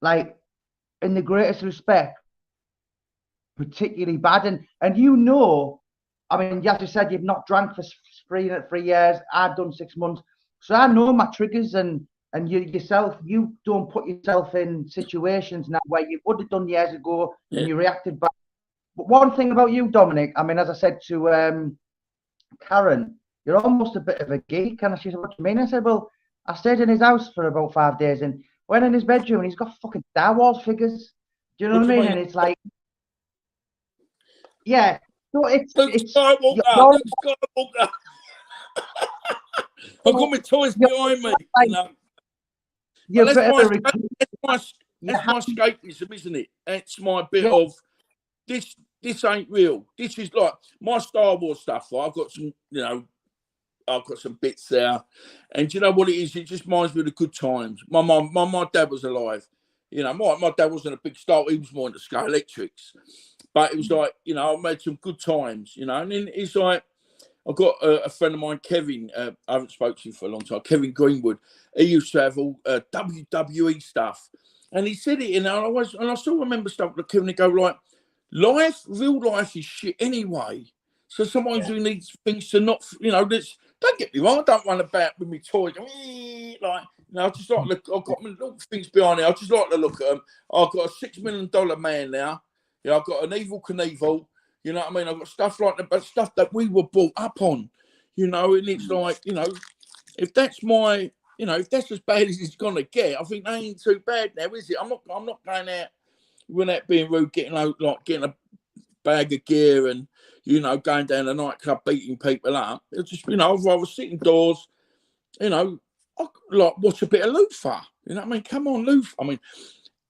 like, in the greatest respect, particularly bad. And you know, I mean, as you said, you've not drank for 3 years. I've done 6 months. So I know my triggers, and you don't put yourself in situations now where you would have done years ago, and you reacted back. But one thing about you, Dominic, I mean, as I said to Karen, you're almost a bit of a geek. And she said, what do you mean? I said, well, I stayed in his house for about 5 days and went in his bedroom, and he's got fucking Star Wars figures. Do you know what I mean? And it's like, yeah. So it's Skywalker. I've got my toys behind me. You know? That's my escapism, isn't it? That's my bit of this. This ain't real. This is like my Star Wars stuff. Right? I've got some, I've got some bits there, and you know what it is? It just reminds me of the good times. My dad was alive. You know, my dad wasn't a big star. He was more into scale electrics, but it was like, I made some good times. And then it's like, I've got a friend of mine, Kevin. I haven't spoken to him for a long time. Kevin Greenwood. He used to have all WWE stuff, and he said it. And I still remember stuff like Kevin go like, real life is shit anyway. So someone who needs things to not, don't get me wrong. I don't run about with my toys. I just like look. I've got my little things behind it. I just like to look at them. I've got a $6 million man now. I've got an Evil Knievel. You know what I mean? I've got stuff like that, but stuff that we were brought up on. And it's like, if that's if that's as bad as it's gonna get, I think that ain't too bad now, is it? I'm not going out without being rude, getting a bag of gear and going down a nightclub beating people up. It's just I'd rather sit indoors, you know, I like watch a bit of Luther. You know what I mean? Come on, Luther. I mean,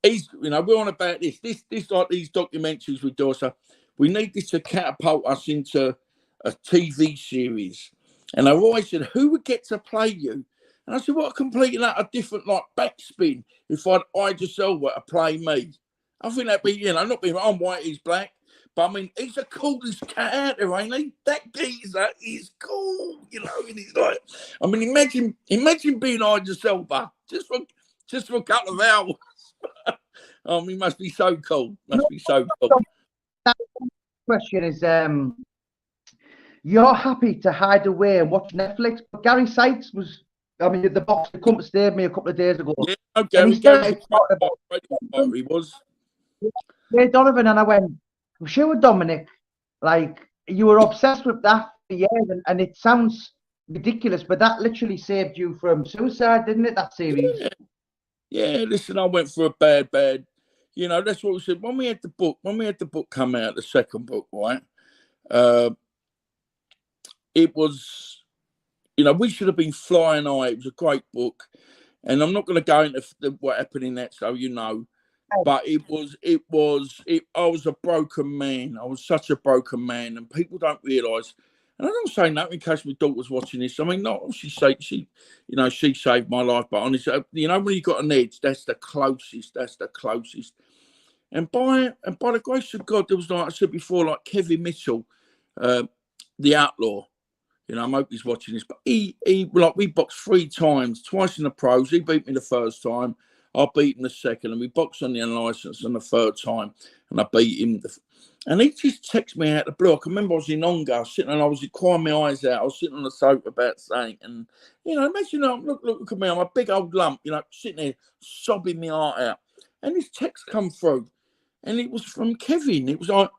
he's, you know, we're on about this like these documentaries we do. So we need this to catapult us into a TV series. And I always said, who would get to play you? And I said, what, completely that a different like backspin if I'd Idris Elba to play me. I think that'd be, you know, not being I'm white, he's black. But I mean, he's the coolest cat out there, ain't he? That geezer is cool, you know. And he's like, I mean, imagine being Idris Elba just for a couple of hours. He must be so cool. Must be so cool. That question is, you're happy to hide away and watch Netflix, but Gary Sykes was, I mean, the boxer come to stay with me a couple of days ago. Yeah, no, Gary he was. Yeah, Donovan, and I went, I'm sure with Dominic, like, you were obsessed with that for years, and it sounds ridiculous, but that literally saved you from suicide, didn't it, that series? Yeah, listen, I went for a bad, you know, that's what we said. When we had the book come out, the second book, right? It was, you know, we should have been flying high. It was a great book. And I'm not going to go into what happened in that, so you know. But I was a broken man. I was such a broken man, and people don't realise. And I don't say that in case my daughter's watching this. I mean, not she saved my life. But honestly, you know, when you got an edge, that's the closest. And by the grace of God, there was, like I said before, like Kevin Mitchell, the outlaw. You know, I hope he's watching this. But he like, we boxed 3 times, twice in the pros. He beat me the first time. I beat him the second, and we boxed on the unlicensed on the third time, and I beat him. And he just texted me out of the blue. I can remember I was in Ongar, sitting, and I was crying my eyes out. I was sitting on the sofa about saying, and you know, imagine, look at me, I'm a big old lump, you know, sitting there sobbing my heart out. And this text come through, and it was from Kevin. It was like,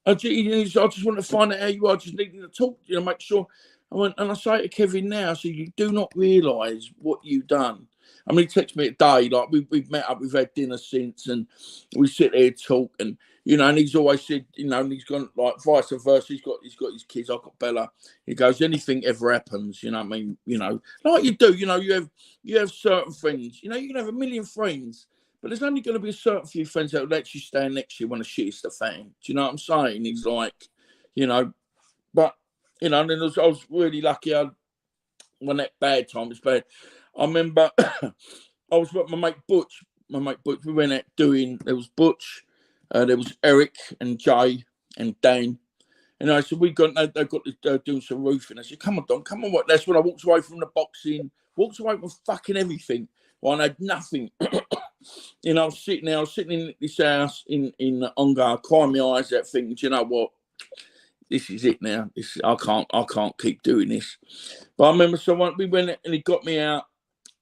I just want to find out how you are. I just needed to talk, you know, make sure. I went, and I say to Kevin now, I said, you do not realise what you've done. I mean, he texted me today, like we've met up, we've had dinner since, and we sit there and talk, and you know, and he's always said, you know, and he's gone like vice versa. He's got his kids. I've got Bella. He goes, anything ever happens, you know what I mean? You know, like you do, you know, you have certain friends. You know, you can have a million friends, but there's only going to be a certain few friends that will let you stand next to you when the shit is the fan. Do you know what I'm saying? He's like, you know, but you know, and then I was really lucky. When that bad time was bad. I remember I was with my mate Butch. We went out doing, there was Butch, there was Eric and Jay and Dan. And I said, they've got doing some roofing. I said, come on, Don, come on. What? That's when I walked away from the boxing, walked away from fucking everything. Well, I had nothing. You know, I was sitting in this house in Ongar, crying my eyes out, thinking, do you know what? This is it now. I can't keep doing this. But I remember someone, we went and he got me out.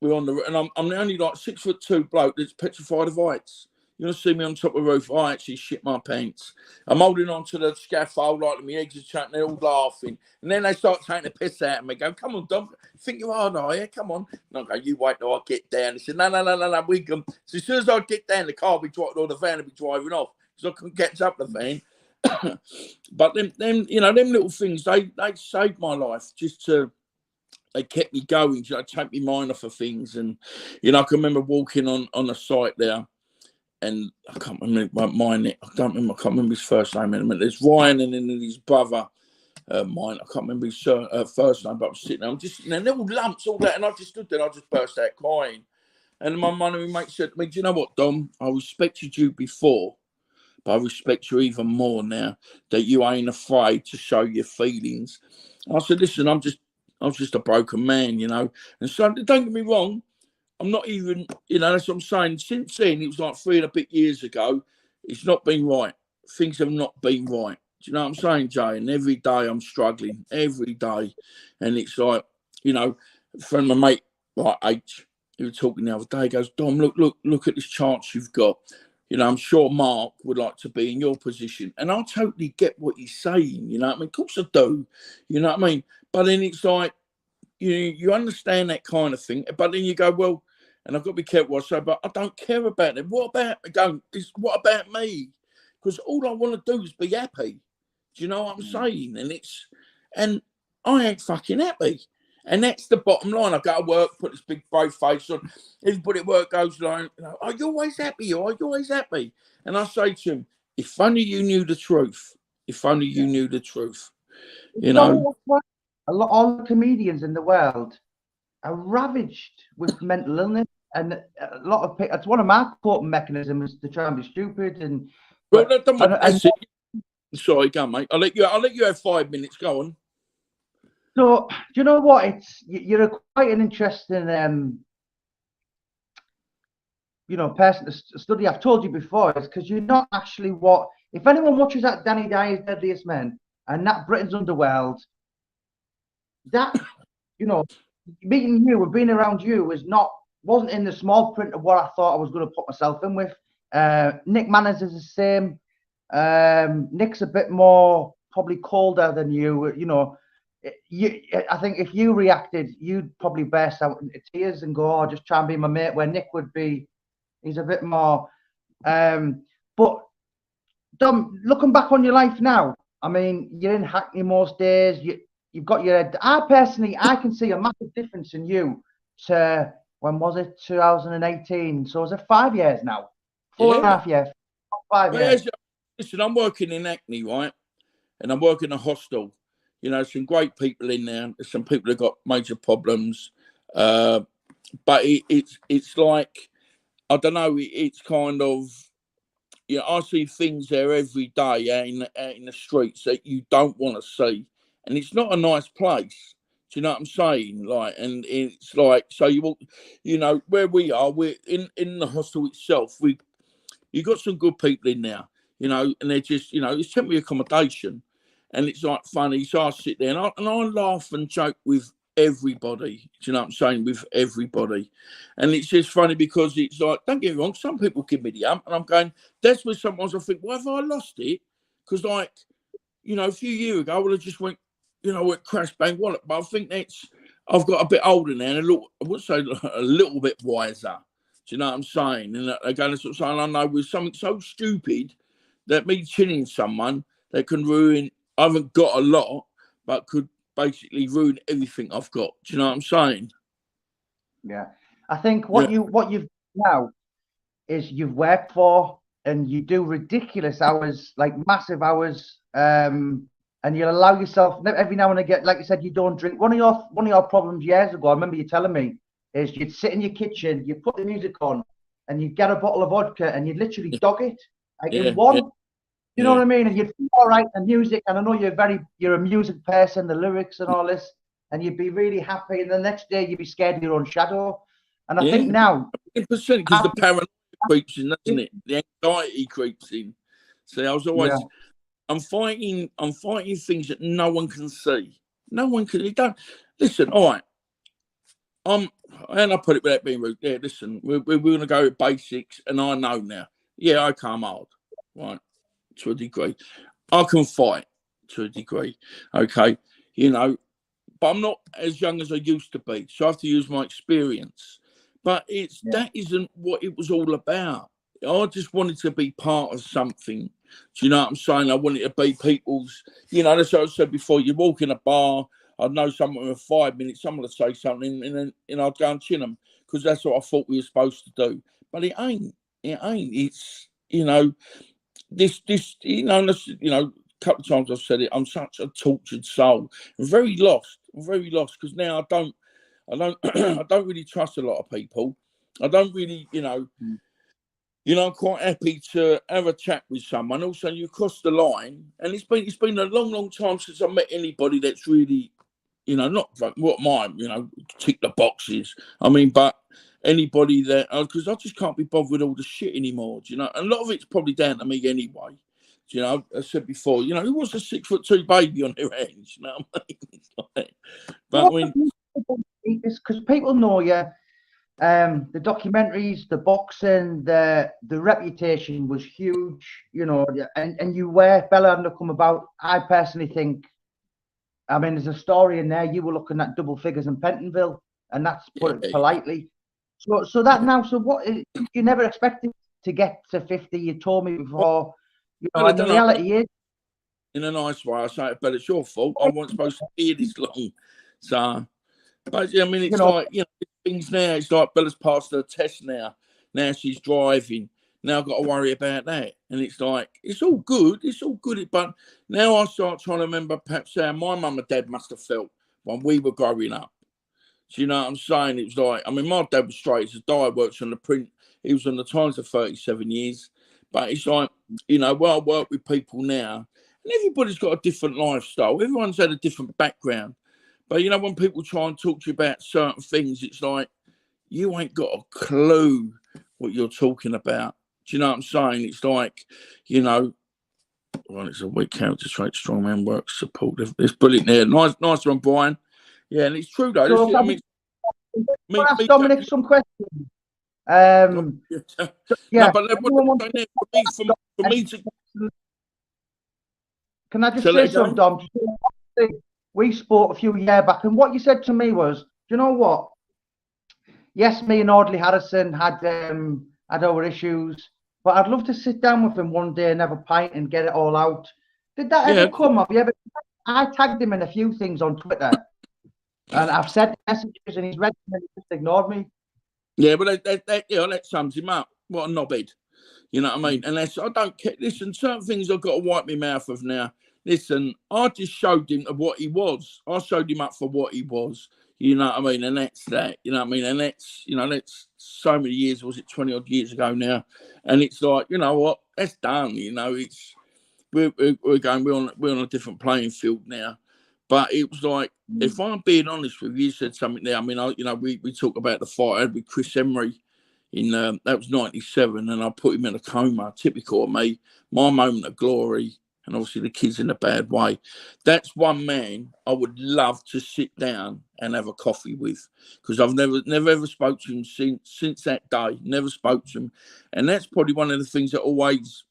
We're on the, and I'm the only like 6'2" bloke that's petrified of heights. You want to see me on top of the roof? I actually shit my pants. I'm holding on to the scaffold like my eggs are chatting. They're all laughing, and then they start taking the piss out of me. Go, come on, Dom. Think you hard, are you? Come on. And I go, you wait till I get down. He said, no. We can. So as soon as I get down, the car will be driving, or the van will be driving off, because I couldn't catch up the van. But them, you know, them little things, they saved my life. They kept me going, you know, take me mind off of things. And, you know, I can remember walking on a site there, and I can't remember I can't remember his first name. There's Ryan, and then his brother, mine. I can't remember his first name, but I was sitting there, I'm just, and little lumps, all that, and I just stood there, and I just burst out crying. And my mate said to me, do you know what, Dom? I respected you before, but I respect you even more now that you ain't afraid to show your feelings. I said, listen, I was just a broken man, you know. And so, don't get me wrong, I'm not even, you know, that's what I'm saying. Since then, it was like 3 and a bit years ago, it's not been right. Things have not been right. Do you know what I'm saying, Jay? And every day I'm struggling, every day. And it's like, you know, a friend of my mate, like H, he was talking the other day, he goes, Dom, look at this chance you've got. You know, I'm sure Mark would like to be in your position. And I totally get what he's saying, you know what I mean? Of course I do, you know what I mean? But then it's like, you understand that kind of thing. But then you go, well, and I've got to be careful what I say, but I don't care about them. What about me? Because all I want to do is be happy. Do you know what I'm saying? And I ain't fucking happy. And that's the bottom line. I go to work, put this big brave face on. Everybody at work goes like, "Are you always happy? Are you always happy?" And I say to him, "If only you knew the truth. If only you knew the truth." You know, all the comedians in the world are ravaged with mental illness, and a lot of people. It's one of my coping mechanisms to try and be stupid. And well, that's it. Sorry, go on, mate. I'll let you have 5 minutes. Go on. So, do you know what? You're quite an interesting, person to study. I've told you before, it's because you're not actually what. If anyone watches that Danny Dyer's Deadliest Men and that Britain's Underworld, that meeting you and being around you wasn't in the small print of what I thought I was going to put myself in with. Nick Manners is the same. Nick's a bit more probably colder than you. I think if you reacted, you'd probably burst out into tears and go, "Oh, just try and be my mate." Where Nick would be, he's a bit more. But Dom, looking back on your life now, I mean, you're in Hackney most days. You've got your head. I can see a massive difference in you to when was it? 2018. So is it 5 years now? 4.5 years. 5 years. Listen, I'm working in Hackney, right? And I'm working in a hostel. Some great people in there. There's some people that got major problems. But it's like, I don't know, it's kind of, I see things there every day out in the streets that you don't want to see. And it's not a nice place. Do you know what I'm saying? Like, and it's like, so you walk, where we are, we're in the hostel itself. You got some good people in there, and they're just, it's temporary accommodation. And it's like funny. So I sit there and I laugh and joke with everybody. Do you know what I'm saying? With everybody. And it's just funny because it's like, don't get me wrong, some people give me the and I'm going, that's where sometimes I think, well, have I lost it? Because like, a few years ago, I would have just went, went crash bang wallet. But I think I've got a bit older now and I would say a little bit wiser. Do you know what I'm saying? And again, sort of saying, I know with something so stupid that me chilling someone that can ruin. I haven't got a lot, but could basically ruin everything I've got. Do you know what I'm saying? Yeah, I think what you've done now is you've worked for, and you do ridiculous hours, like massive hours, and you'll allow yourself every now and again. Like you said, you don't drink. One of your problems years ago, I remember you telling me, is you'd sit in your kitchen, you put the music on, and you'd get a bottle of vodka, and you'd literally dog it in one. You know what I mean? And you'd feel all right, the music, and I know you're a music person, the lyrics and all this, and you'd be really happy. And the next day you'd be scared of your own shadow. And I think now, 100%, because the paranoia creeps in, doesn't it? The anxiety creeps in. See, I was always, I'm fighting things that no one can see. No one can. Don't listen. All right. And I put it without being rude. Yeah, listen, we're going to go with basics, and I know now. Yeah, okay, I'm old, right? To a degree, I can fight to a degree, okay, but I'm not as young as I used to be, so I have to use my experience. But that isn't what it was all about. I just wanted to be part of something. Do you know what I'm saying? I wanted to be people's, that's what I said before. You walk in a bar, I'd know someone in 5 minutes, someone would say something, and then I'd go and chin them, because that's what I thought we were supposed to do. But it ain't. It's, this, a couple of times I've said it, I'm such a tortured soul. I'm very lost because now I don't I don't really trust a lot of people. I don't really, I'm quite happy to have a chat with someone. Also, you cross the line, and it's been a long time since I met anybody that's really, not what mine, tick the boxes. I mean, but anybody that, because I just can't be bothered with all the shit anymore. And a lot of it's probably down to me anyway. I said before, who wants a 6'2" baby on their hands? You know what I mean? But because people know you, the documentaries, the boxing, the reputation was huge, and you were Bella hadn't come about. I personally think, I mean, there's a story in there. You were looking at double figures in Pentonville, and that's put it politely. So what you never expected to get to 50? You told me before. And the reality is, in a nice way, I say, but it's your fault. I wasn't supposed to be this long. So, But I mean, it's like, you know, things now. It's like Bella's passed her test now. Now she's driving. Now I've got to worry about that. And it's like, it's all good. It's all good. But now I start trying to remember perhaps how my mum and dad must have felt when we were growing up. Do you know what I'm saying? It was like, I mean, my dad was straight as a die, works on the print. He was on the Times for 37 years. But it's like, you know, I work with people now, and everybody's got a different lifestyle. Everyone's had a different background. But, you know, when people try and talk to you about certain things, it's like, you ain't got a clue what you're talking about. Do you know what I'm saying? It's like, you know, well, it's a weak character trait, strong man work, supportive. It's brilliant there. Nice one, Brian. Yeah, and it's true, though. So, I mean, ask Dominic some questions. Yeah. No, but for me to... Can I just say something, Dom? We spoke a few years back, and what you said to me was, do you know what? Yes, me and Audrey Harrison had our issues, but I'd love to sit down with him one day and have a pint and get it all out. Did that ever come? Have you ever? I tagged him in a few things on Twitter, and I've sent messages, and he's read them and he just ignored me. Yeah, but that sums him up. What a knobhead. You know what I mean? And I don't care. Listen, certain things I've got to wipe my mouth of now. Listen, I just showed him what he was. I showed him up for what he was. You know what I mean? And that's that. You know what I mean? And that's, you know, that's so many years. Was it 20 odd years ago now? And it's like, you know what? That's done. You know, it's we're on a different playing field now. But it was like, if I'm being honest with you, you said something there. I mean, we talk about the fight I had with Chris Emery in that was 97, and I put him in a coma. Typical of me. My moment of glory. And obviously the kid's in a bad way. That's one man I would love to sit down and have a coffee with, because I've never ever spoke to him since that day. Never spoke to him, and that's probably one of the things that always,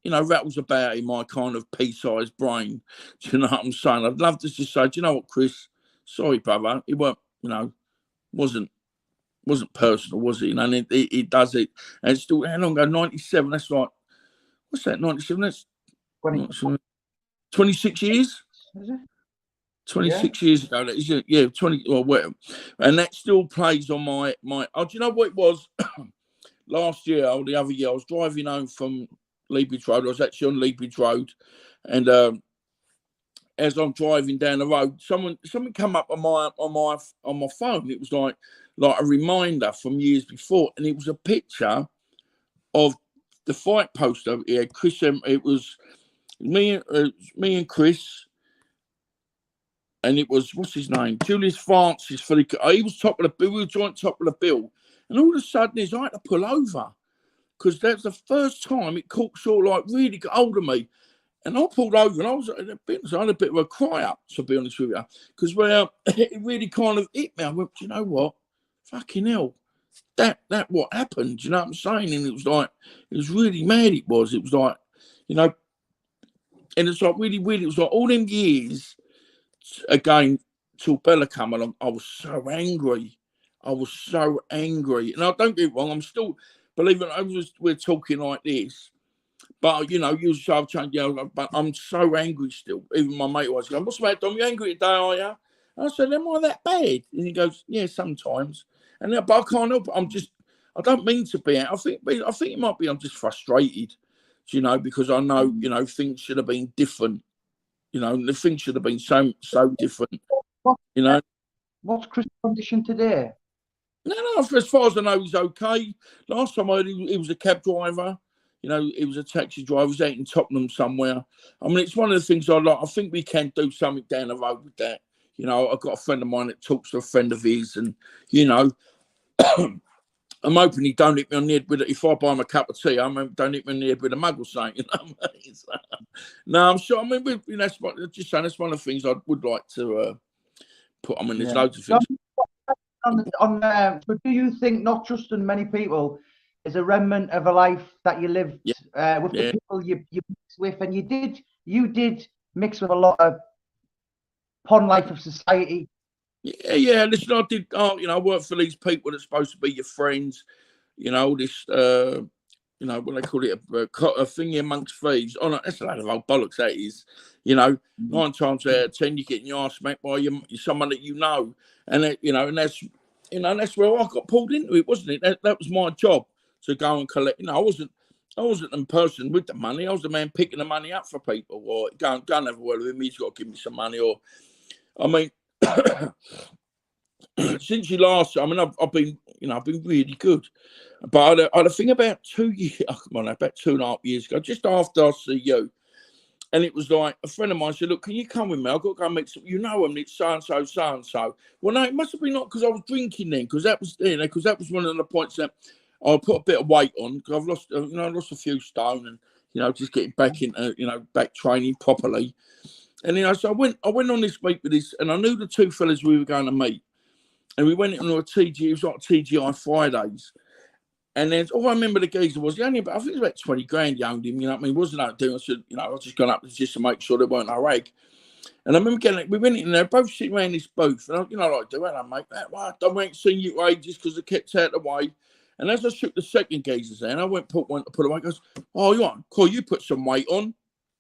you know, rattles about in my kind of pea-sized brain. Do you know what I'm saying? I'd love to just say, do you know what, Chris? Sorry, brother. It weren't, you know, wasn't personal, was it? You know, and it does it, and it's still how long ago? 97. That's like, what's that? 97. That's 26 years? Is it? 26 years ago. That is, yeah, 20 or whatever. And that still plays on my oh, do you know what it was? Last year or the other year, I was driving home from Leabridge Road. I was actually on Leabridge Road, and as I'm driving down the road, something come up on my phone. It was like a reminder from years before, and it was a picture of the fight poster. Yeah, Chris. It was me and Chris, and it was, what's his name, Julius Francis for the. He was top of the bill. We were joint top of the bill, and all of a sudden, I had to pull over because that's the first time it caught sort of like really got hold of me, and I pulled over, and I had a bit of a cry up, to be honest with you, because it really kind of hit me. I went, do you know what, fucking hell, that what happened? Do you know what I'm saying? And it was like, it was really mad. It was like, you know. And it's like really weird. It was like all them years, again, till Bella come along, I was so angry. And I don't get it wrong, I'm still, believe it, we're talking like this. But, you know, usually I've changed, you know, but I'm so angry still. Even my mate was going, what's the matter, Dom? You angry today, are you? And I said, am I that bad? And he goes, yeah, sometimes. And but I can't help it. I don't mean to be. I think it might be I'm just frustrated. You know, because I know, you know, things should have been different. You know, the things should have been so different. You know. What's Chris' condition today? No, as far as I know, he's okay. Last time I heard he was a cab driver. You know, he was a taxi driver. He was out in Tottenham somewhere. I mean, it's one of the things I like. I think we can do something down the road with that. You know, I've got a friend of mine that talks to a friend of his, and, you know, I'm hoping he don't hit me on the head with it. If I buy him a cup of tea, don't hit me on the head with a mug or something. You know what I mean? So, no, I'm sure. I mean, you know, just saying, that's one of the things I would like to put. I mean, there's loads of things. But do you think not just in many people is a remnant of a life that you lived with the people you mix with, and you did mix with a lot of pond life of society? Yeah. Listen, I did. You know, I worked for these people that's supposed to be your friends. You know, this what they call it, a thingy amongst thieves. Oh, no, that's a load of old bollocks, that is. 9 times out of 10, you're getting your arse smacked by someone that you know. And, and that's, that's where I got pulled into it, wasn't it? That was my job, to go and collect. I wasn't the person with the money. I was the man picking the money up for people, or go and have a word with him. He's got to give me some money. Or, I mean, since you last, I've been really good. But I had a thing about 2 years, about 2.5 years ago, just after I see you. And it was like, a friend of mine said, look, can you come with me? I've got to go meet some, him, it's so-and-so, so-and-so. Well, no, it must have been not because I was drinking then, because that was one of the points that I put a bit of weight on, because I've lost, I lost a few stone, and, just getting back into, back training properly. And, so I went on this week with this, and I knew the two fellas we were going to meet. And we went into a TG, it was like TGI Fridays. And then all I remember the geezer was, I think it was about 20 grand he owned him, wasn't out doing. I said, I was just going up just to make sure there weren't no rag. And I remember we went in there, both sitting around this booth. And I, like, do I make that? Well, I ain't seen you ages because I kept out of the way. And as I shook the second geezer's hand, I went to put away, goes, oh, you want, cool, you put some weight on.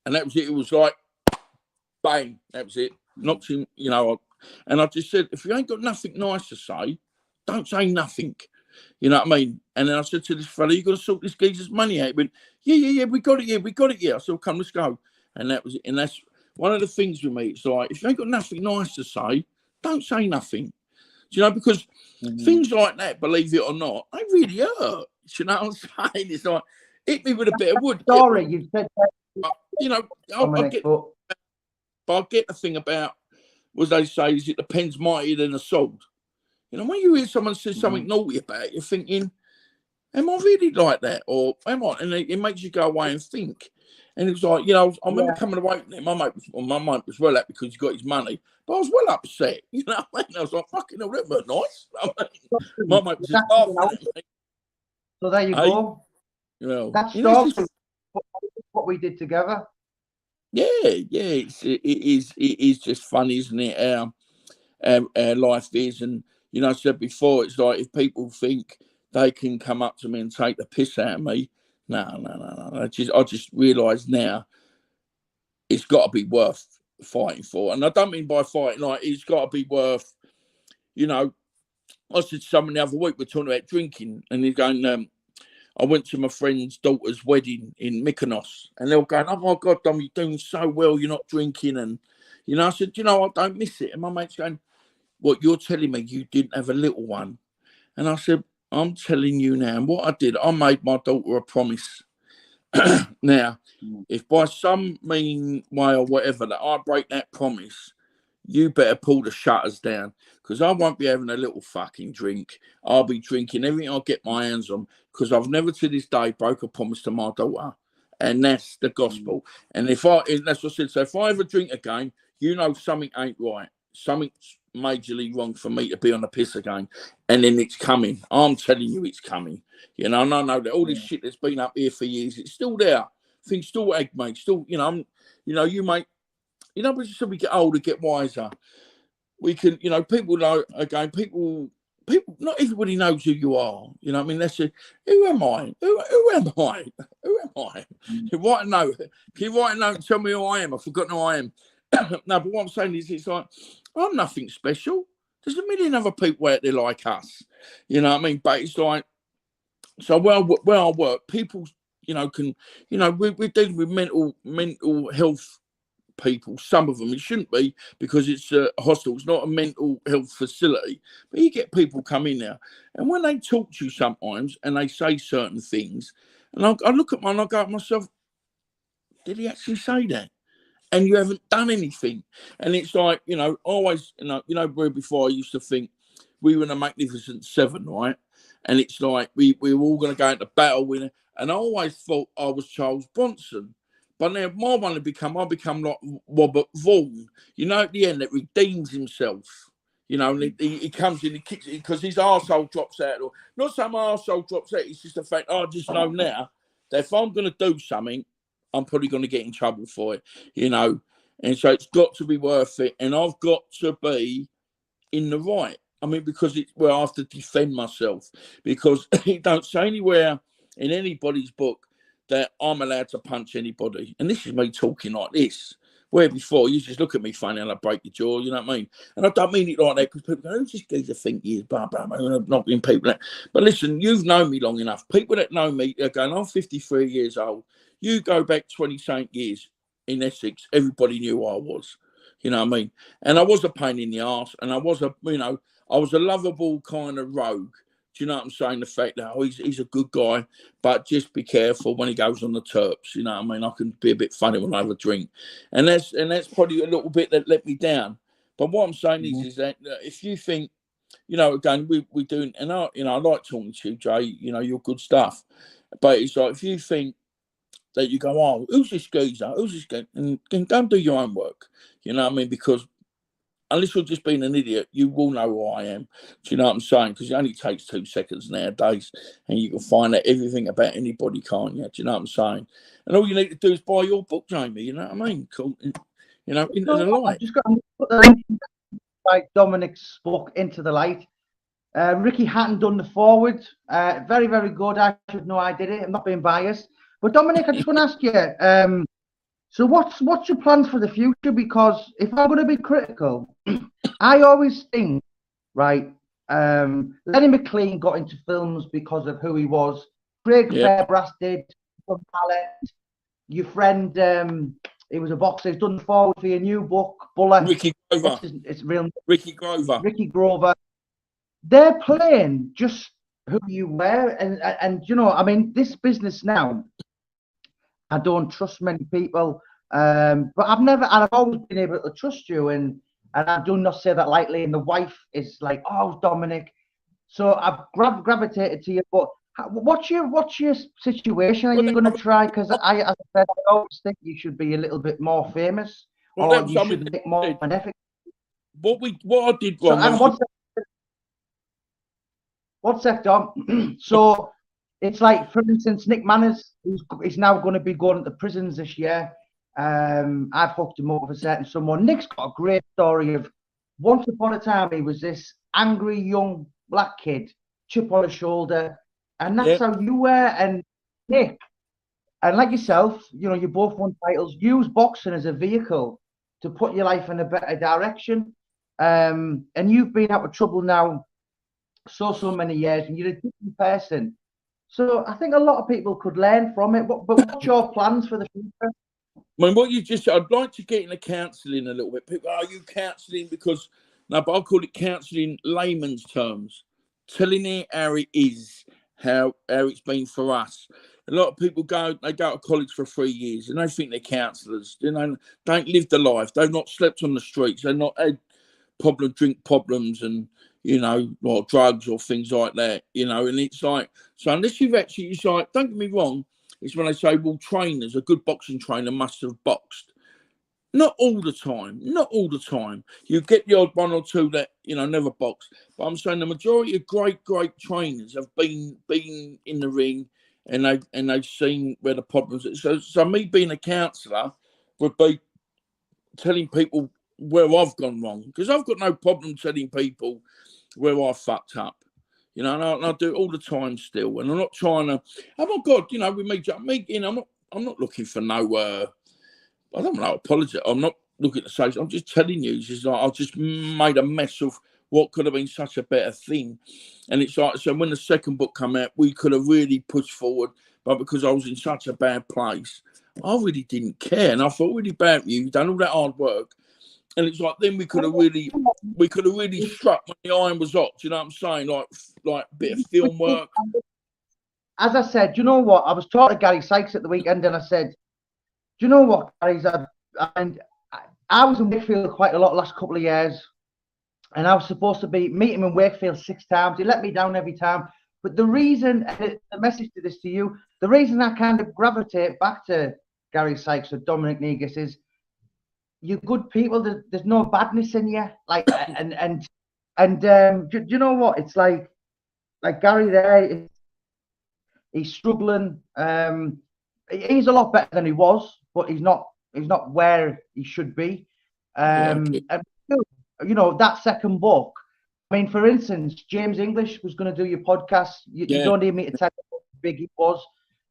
And that was it. It was like, bang, that was it. Knocked him, and I just said, if you ain't got nothing nice to say, don't say nothing. You know what I mean? And then I said to this fella, you got to sort this geezer's money out. He went, yeah, we got it here. I said, well, come, let's go. And that was it. And that's one of the things with me. It's like, if you ain't got nothing nice to say, don't say nothing. Do because things like that, believe it or not, they really hurt. Do you know what I'm saying? It's like, hit me with a bit of wood. Sorry, you said that. I get the thing about, what they say, is it depends mightier than a sword. When you hear someone say something naughty about it, you're thinking, am I really like that? Or am I? And it makes you go away and think. And it was like, I remember coming away from it. My mate was well up because he got his money, but I was well upset. I was like, fucking hell, that weren't nice. My mate was just laughing at me. So there you go. That's what we did together. Yeah, it is just fun, isn't it? Our life is, and I said before, it's like if people think they can come up to me and take the piss out of me, no. I just realise now it's got to be worth fighting for, and I don't mean by fighting like it's got to be worth. I said to someone the other week, we're talking about drinking, and he's going, I went to my friend's daughter's wedding in Mykonos, and they were going, oh my God, Dom, you're doing so well, you're not drinking, and I said, I don't miss it, and my mate's going, what, you're telling me you didn't have a little one? And I said, I'm telling you now. And what I did, I made my daughter a promise. Now, if by some mean way or whatever that I break that promise, you better pull the shutters down, because I won't be having a little fucking drink. I'll be drinking everything I'll get my hands on, because I've never to this day broke a promise to my daughter. And that's the gospel. And that's what I said. So if I ever drink again, something ain't right. Something's majorly wrong for me to be on the piss again, and then it's coming. I'm telling you, it's coming. And I know that all this shit that's been up here for years, it's still there. Things still egg, mate. Still, you mate. But just as we get older, get wiser, we can. People know again. People. Not everybody knows who you are. I mean, that's it. Who am I? Who am I? Who am I? Can you write a note? Can you write a note and tell me who I am? I've forgotten who I am. No, but what I'm saying is, it's like, I'm nothing special. There's a million other people out there like us. You know what I mean? But it's like, so where I work, people, can, we're dealing with mental health people. Some of them, it shouldn't be, because it's a hostel. It's not a mental health facility. But you get people come in there, and when they talk to you sometimes, and they say certain things, and I look at mine, I go to myself, did he actually say that? And you haven't done anything. And it's like, always, where before I used to think we were in a Magnificent Seven, right? And it's like we were all going to go into battle with it. And I always thought I was Charles Bronson. But now my one I become like Robert Vaughan. At the end, it redeems himself. And he comes in, he kicks it, because his arsehole drops out. Or not some arsehole drops out, it's just the fact, I just know now that if I'm going to do something, I'm probably going to get in trouble for it, and so it's got to be worth it. And I've got to be in the right. I mean, because I have to defend myself, because it don't say anywhere in anybody's book that I'm allowed to punch anybody. And this is me talking like this. Where before, you just look at me funny and I break your jaw, you know what I mean? And I don't mean it like that because people go, who's this geezer think he is? Blah, blah, blah. I'm not being people that. But listen, you've known me long enough. People that know me, they're going, I'm 53 years old. You go back 20-something years in Essex, everybody knew who I was. You know what I mean? And I was a pain in the arse, and I was a lovable kind of rogue. Do you know what I'm saying? The fact that he's a good guy, but just be careful when he goes on the terps. You know what I mean? I can be a bit funny when I have a drink, and that's probably a little bit that let me down. But what I'm saying is that if you think, again, we do, and I like talking to you, Jay. You're good stuff. But it's like if you think that you go, oh, who's this geezer? Who's this guy? And go and do your own work. You know what I mean? Because unless you're just being an idiot, you will know who I am. Do you know what I'm saying? Because it only takes 2 seconds nowadays, and you can find out everything about anybody, can't you? Do you know what I'm saying? And all you need to do is buy your book, Jamie. You know what I mean? Cool. Into the light. I've just got to put the link like Dominic's book Into the Light. Ricky Hatton done the forward. Very, very good. I should know I did it. I'm not being biased. But Dominic, I just want to ask you. So what's your plans for the future? Because if I'm going to be critical, I always think, right, Lenny McLean got into films because of who he was. Craig Fairbrass did. Your friend, he was a boxer. He's done the forward for your new book, Buller. Ricky Grover. It's real. Ricky Grover. Ricky Grover. They're playing just who you were. And I mean, this business now, I don't trust many people, but I've always been able to trust you, and I do not say that lightly. And the wife is like, oh, Dominic. So I've gravitated to you. But what's your situation? Are you going to try? Because as I said, I always think you should be a little bit more famous, or you should make more of an effort. What I did wrong. What's that, Dom? So. It's like, for instance, Nick Manners is now going to be going to prisons this year. I've hooked him up with a certain someone. Nick's got a great story of once upon a time he was this angry young black kid, chip on his shoulder, and that's how you were. And Nick, and like yourself, you both won titles. Use boxing as a vehicle to put your life in a better direction. And you've been out of trouble now so many years, and you're a different person. So I think a lot of people could learn from it. But what's your plans for the future? I mean, I'd like to get into counselling a little bit. People, are you counselling? Because, no, but I call it counselling layman's terms. Telling it how it is, how it's been for us. A lot of people go to college for 3 years and they think they're counsellors. Don't live the life. They've not slept on the streets. They've not had drink problems and, or drugs or things like that, and it's like, so unless you've actually, it's like, don't get me wrong, it's when they say, well, trainers, a good boxing trainer must have boxed. Not all the time. You get the odd one or two that, never boxed. But I'm saying the majority of great trainers have been in the ring and they've seen where the problems are. So me being a counsellor would be telling people where I've gone wrong, because I've got no problem telling people where I fucked up, and I do it all the time still. And I'm not trying to. Oh my God, with me, I'm not looking for no. I don't know, apology. I'm not looking to say. I'm just telling you. It's just like I just made a mess of what could have been such a better thing. And it's like, so when the second book came out, we could have really pushed forward, but because I was in such a bad place, I really didn't care, and I felt really bad for you. You've done all that hard work. And it's like then we could have really struck when the iron was hot. Do you know what I'm saying? Like a bit of film work. As I said, do you know what? I was talking to Gary Sykes at the weekend, and I said, "Do you know what, Gary? I was in Wakefield quite a lot the last couple of years, and I was supposed to meet him in Wakefield 6 times. He let me down every time. But the reason, and the message to this to you, the reason I kind of gravitate back to Gary Sykes or Dominic Negus is." You're good people. There's no badness in you. Like, and do you know what? It's like Gary there. He's struggling. He's a lot better than he was, but he's not where he should be. And that second book. I mean, for instance, James English was going to do your podcast. You don't need me to tell you. big he was.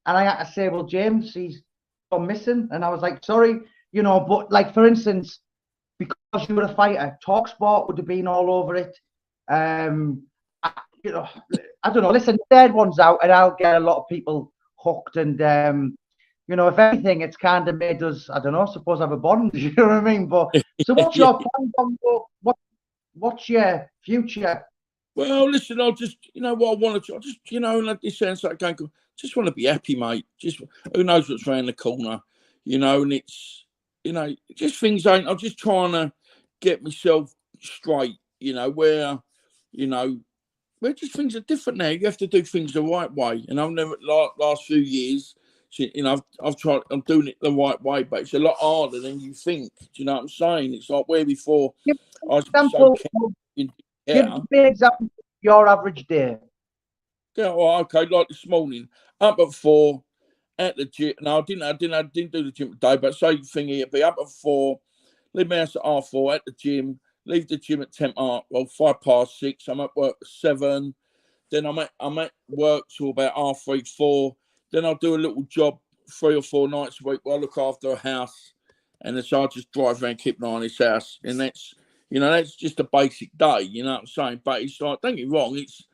And I had to say, well, James, he's gone missing. And I was like, sorry, you know, but like, for instance, because you were a fighter, TalkSport would have been all over it. You know, I don't know. Listen, the third one's out, and I'll get a lot of people hooked. And you know, if anything, it's kind of made us, I don't know, suppose have a bond. You know what I mean? But so, what's your plan, Bongo? What's your future? Well, listen, I'll just, you know, what I want to, I just, you know, like this sounds like going, just want to be happy, mate. Just who knows what's around the corner, you know, and it's, you know, just things ain't. I'm just trying to get myself straight, you know, where just things are different now. You have to do things the right way. And I've never, last few years, you know, I've tried, I'm doing it the right way, but it's a lot harder than you think. Do you know what I'm saying? It's like where before I was so Give me an example of your average day. Yeah, well, okay, like this morning, up at 4 at the gym. No, I didn't do the gym today, but same thing here. Be up at 4, leave my house at 4:30 at the gym, leave the gym at 6:05. I'm at work at 7. Then I'm at work till about 3:30, 4. Then I'll do a little job 3 or 4 nights a week where I look after a house, and so I just drive around, keep an eye on this house, and that's, you know, that's just a basic day. You know what I'm saying? But it's like, don't get me wrong, it's,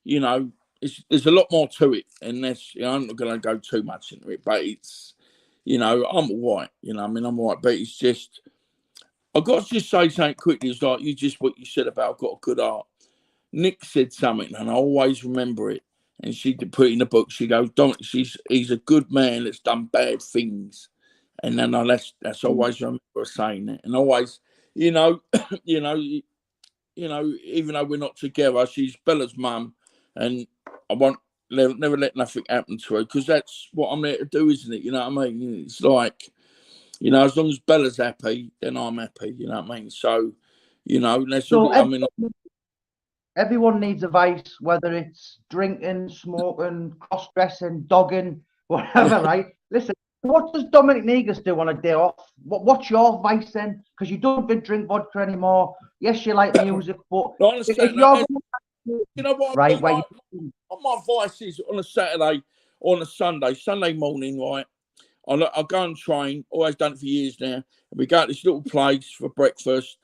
you know, there's a lot more to it, and that's, you know, I'm not going to go too much into it, but it's, you know, I'm all right. You know, I mean, I'm all right, but it's just, I've got to just say something quickly. It's like what you said about I've got a good heart. Nick said something, and I always remember it. And she did put it in the book. She goes, Dominic, he's a good man that's done bad things. And then that's always remember her saying that. And always, you know, even though we're not together, she's Bella's mum, and I won't never let nothing happen to her, because that's what I'm there to do, isn't it? You know what I mean? It's like, you know, as long as Bella's happy, then I'm happy. You know what I mean? So, you know, that's so all. I mean, everyone needs a vice, whether it's drinking, smoking, cross-dressing, dogging, whatever, right? Listen, what does Dominic Negus do on a day off? What's your vice then? Because you don't drink vodka anymore. Yes, you like music, but if you're, you know what, right? my vice is on a Saturday or on a Sunday morning, right? I'll go and train. Always done it for years now. And we go to this little place for breakfast.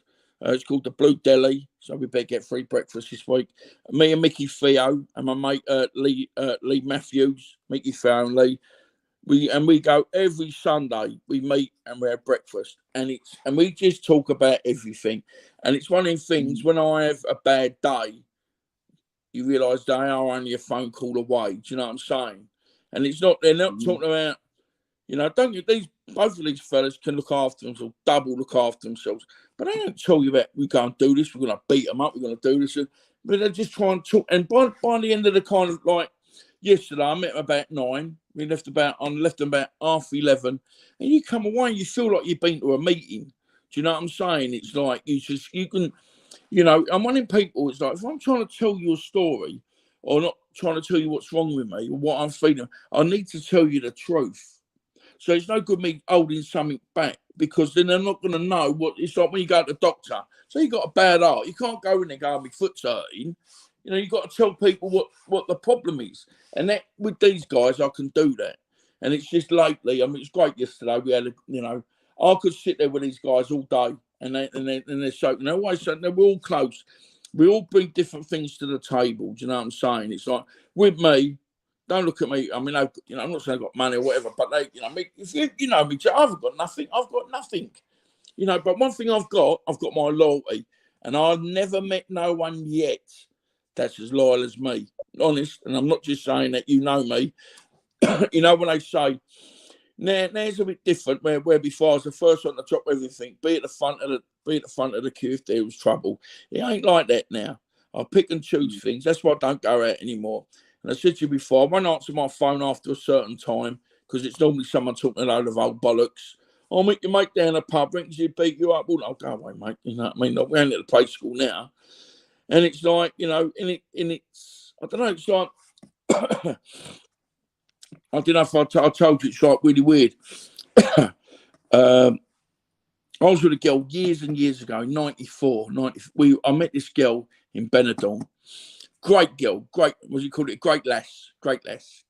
It's called the Blue Deli, so we better get free breakfast this week. Me and Mickey Theo and my mate Lee Matthews, Mickey Theo and Lee. We go every Sunday. We meet and we have breakfast, and we just talk about everything. And it's one of the things, when I have a bad day, you realise they are only a phone call away. Do you know what I'm saying? And they're not talking about, you know, both of these fellas can look after themselves, double look after themselves. But they don't tell you about, we're going to do this, we're going to beat them up, we're going to do this. But they're just trying to talk. And by the end of the kind of, like, yesterday, I met them about 9. I left them about 11:30. And you come away and you feel like you've been to a meeting. Do you know what I'm saying? It's like, you can, you know, I'm one of people, it's like, if I'm trying to tell you a story, or not trying to tell you what's wrong with me or what I'm feeling, I need to tell you the truth. So it's no good me holding something back, because then they're not going to know what it's like when you go to the doctor. So you got a bad heart. You can't go in there going, my foot's hurting. You know, you've got to tell people what the problem is. And that, with these guys, I can do that. And it's just lately, I mean, it's great yesterday. We had, I could sit there with these guys all day, and they're so, and always say, we're all close. We all bring different things to the table. Do you know what I'm saying? It's like, with me, don't look at me. I mean, I'm not saying I've got money or whatever, but if you know me, I've got nothing. I've got nothing. You know, but one thing I've got my loyalty, and I've never met no one yet that's as loyal as me. Honest, and I'm not just saying that, you know me. You know, when they say, now's a bit different, where before I was the first one to drop everything, be at the front of the queue if there was trouble. It ain't like that now. I pick and choose things. That's why I don't go out anymore. And I said to you before, I won't answer my phone after a certain time, because it's normally someone talking a load of old bollocks. I'll meet your mate down the pub, drinks you, beat you up. Well, I'll go away, mate. You know what I mean? We're only at the play school now. And it's like, you know, it's, I don't know, it's like, I don't know if I told you, it's like really weird. I was with a girl years and years ago, 94. I met this girl in Benidorm. great girl, great, what do you call it? Great lass.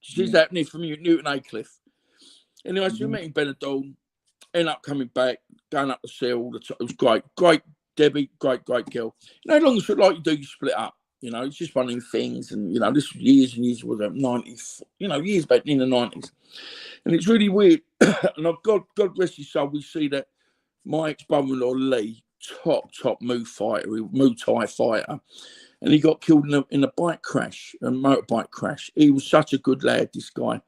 She's happening from Newton Aycliffe. Anyway, so we met in Benidorm, end up coming back, going up the sea all the time. It was great Debbie, great girl. You know, as long as like you do, you split up. You know, it's just one of them things. And, you know, this was years and years, was 90s, you know, years back in the 90s. And it's really weird. And God rest his soul, we see that my ex-brother-in-law, Lee, top Muay Thai fighter. And he got killed in a bike crash, a motorbike crash. He was such a good lad, this guy.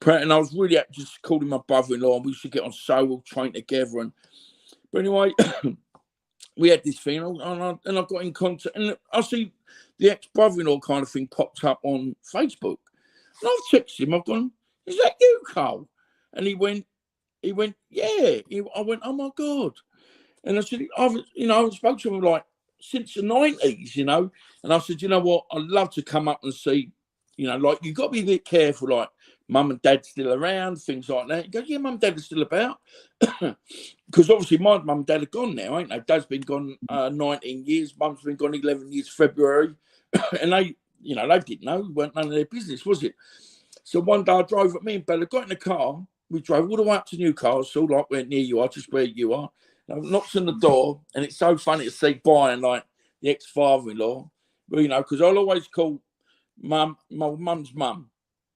And I was really just called him my brother-in-law, and we used to get on so well, train together. But anyway, we had this thing, and I got in contact, and I see the ex-brother-in-law kind of thing popped up on Facebook. And I've texted him, I've gone, is that you, Cole? And he went, yeah. I went, oh my God. And I said, I've spoken to him like since the 90s, you know. And I said, you know what, I'd love to come up and see, you know, like, you've got to be a bit careful, like, mum and dad's still around, things like that. He goes, yeah, mum and dad are still about. Because obviously my mum and dad are gone now, ain't they? Dad's been gone 19 years, mum's been gone 11 years, February. And they, you know, they didn't know. It weren't none of their business, was it? So one day I drove, me and Bella got in the car. We drove all the way up to Newcastle, like where near you are, just where you are. And I knocked on the door, and it's so funny to see Brian, like the ex-father-in-law. Well, you know, because I'll always call my mum's mum,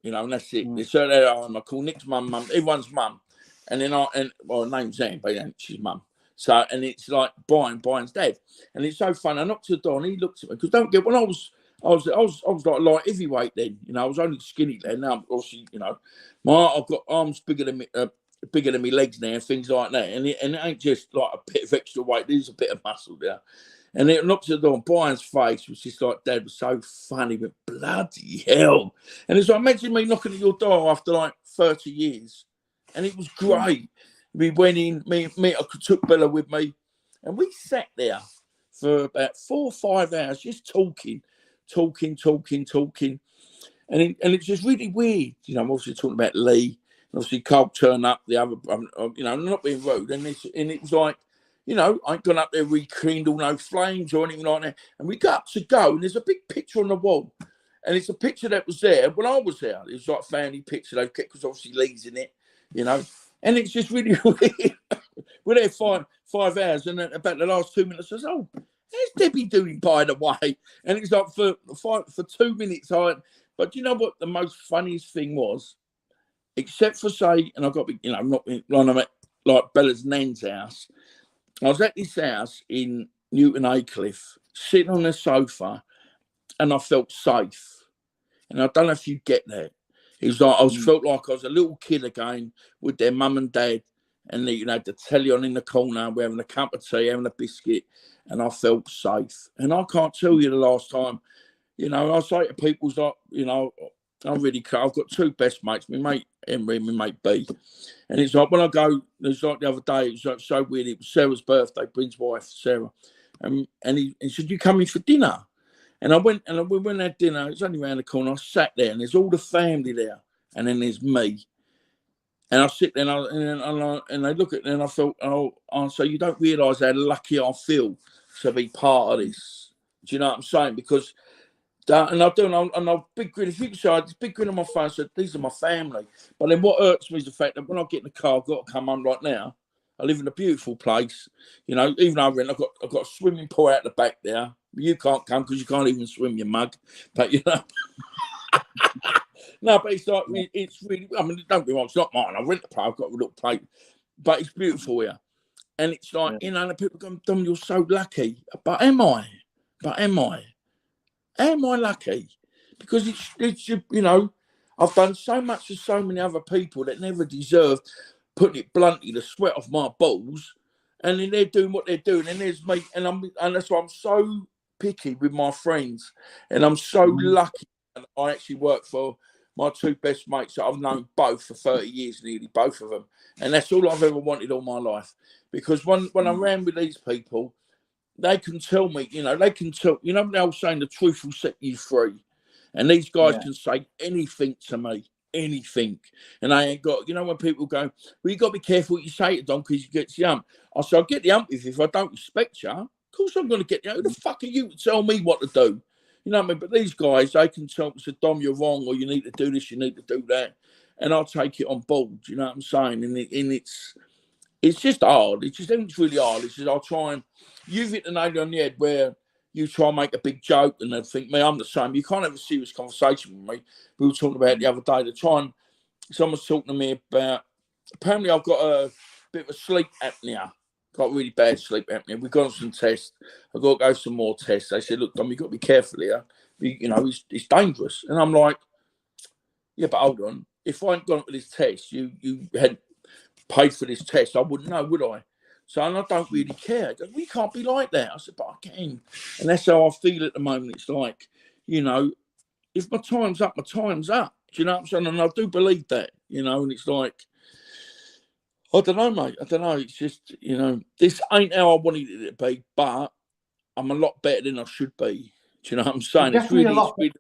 you know, and that's it. They say that I call Nick's mum, everyone's mum. And then her name's Anne, but she's mum. So, and it's like Brian's dad. And it's so fun. I knocked on the door, and he looked at me, because don't get, when I was like light heavyweight then, you know, I was only skinny then. Now, obviously, you know, I've got arms bigger than my legs now, and things like that. And it ain't just like a bit of extra weight. There's a bit of muscle there. And it knocked at the door, and Brian's face was just like, Dad was so funny, but bloody hell. And it's like, imagine me knocking at your door after like 30 years. And it was great. We went in, I took Bella with me, and we sat there for about 4 or 5 hours just talking. And it's just really weird. You know, I'm obviously talking about Lee. Obviously, Cole turned up, the other, you know, not being rude. And it was like, you know, I ain't gone up there rekindle no flames or anything like that. And we got up to go, and there's a big picture on the wall. And it's a picture that was there when I was there. It was like a family picture, because obviously Lee's in it, you know. And it's just really weird. We're there 5 hours, and then about the last 2 minutes, I says, oh, how's Debbie doing, by the way? And it's like for 2 minutes, but you know what the most funniest thing was? Except for say, and I've got, you know, not when I'm at like Bella's nan's house. I was at this house in Newton Aycliffe, sitting on the sofa, and I felt safe. And I don't know if you get that. It was like felt like I was a little kid again with their mum and dad, and you know, the telly on in the corner, we're having a cup of tea, having a biscuit, and I felt safe. And I can't tell you the last time. You know, I say to people, like, you know, I've got 2 best mates, my mate Henry and my mate B. And it's like when I go, it's like the other day, it was like so weird. It was Sarah's birthday, Bryn's wife, Sarah. And he said, you coming for dinner? And I went and we went and had dinner. It's only around the corner. I sat there, and there's all the family there. And then there's me. And I sit there, and they look at me, and I felt, so you don't realise how lucky I feel to be part of this. Do you know what I'm saying? Because, and I do, and I've big grin. If you can say, this big grin on my face, said, these are my family. But then what hurts me is the fact that when I get in the car, I've got to come home right now. I live in a beautiful place, you know. Even though I've got a swimming pool out the back there. You can't come because you can't even swim, you mug. But you know, no. But it's like it's really. I mean, don't be wrong. It's not mine. I rent the place. I've got a little place, but it's beautiful here. And it's like, you know, the people go, Dom, you're so lucky. But am I? Am I lucky? Because it's you know, I've done so much for so many other people that never deserved, putting it bluntly, the sweat off my balls. And then they're doing what they're doing. And there's me, and that's why I'm so picky with my friends. And I'm so lucky that I actually work for my 2 best mates that I've known both for 30 years, nearly both of them. And that's all I've ever wanted all my life. Because when I'm around with these people, they can tell me, you know, they're saying the truth will set you free. And these guys can say anything to me, anything. And I ain't got, you know, when people go, well, you got to be careful what you say to Don because you get the ump. I said, I'll get the ump if I don't respect you. Of course I'm going to get the ump. Who the fuck are you to tell me what to do? You know what I mean? But these guys, they can tell me, Dom, you're wrong, or you need to do this, you need to do that. And I'll take it on board, you know what I'm saying? And it's just hard. It's really hard. It's just I'll try and you've hit the nail on the head where you try and make a big joke and they think, me, I'm the same. You can't have a serious conversation with me. We were talking about it the other day. Someone's talking to me about, apparently I've got a bit of a sleep apnea. Got really bad sleep apnea. We've gone some tests. I've got to go some more tests. They said, look, Dom, you've got to be careful here. You know, it's dangerous. And I'm like, yeah, but hold on. If I hadn't gone for this test, you had paid for this test, I wouldn't know, would I? So, and I don't really care. We can't be like that. I said, but I can. And that's how I feel at the moment. It's like, you know, if my time's up, my time's up. Do you know what I'm saying? And I do believe that, you know, and it's like, I don't know, mate. I don't know. It's just, you know, this ain't how I wanted it to be, but I'm a lot better than I should be. Do you know what I'm saying? It's really a lot better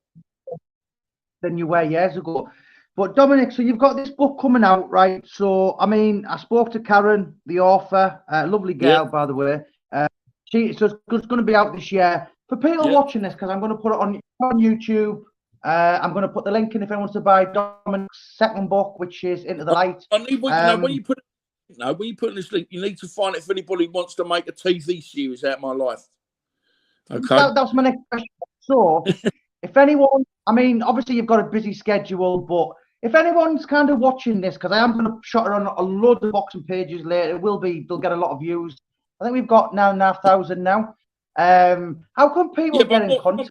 than you were years ago. But Dominic, so you've got this book coming out, right? So, I mean, I spoke to Karen, the author, lovely girl, by the way. So it's going to be out this year. For people watching this, because I'm going to put it on YouTube, I'm going to put the link in if anyone wants to buy Dominic's second book, which is Into the Light. I need, when you put in this link, you need to find it if anybody wants to make a TV series out of my life. Okay. That's my next question. So, if anyone, I mean, obviously you've got a busy schedule, but if anyone's kind of watching this, because I am going to shut her on a load of boxing pages later, they'll get a lot of views. I think we've got 9,500 now. How can people get in contact?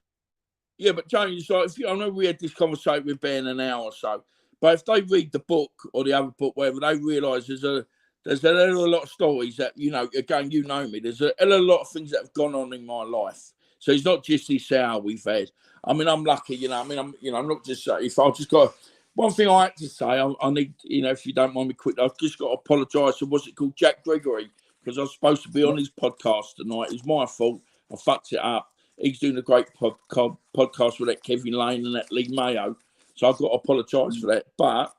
Yeah, but James, like, I know we had this conversation with Ben an hour or so, but if they read the book or the other book, whatever, they realise there's a lot of stories that, you know, again, you know me, there's a lot of things that have gone on in my life. So it's not just this hour we've had. I mean, I'm lucky, you know. I mean, I'm not just if I just got one thing I had to say. I need, you know, if you don't mind me quick, I've just got to apologise to what's it called, Jack Gregory, because I was supposed to be on his podcast tonight. It's my fault. I fucked it up. He's doing a great podcast with that Kevin Lane and that Lee Mayo, so I've got to apologise for that. But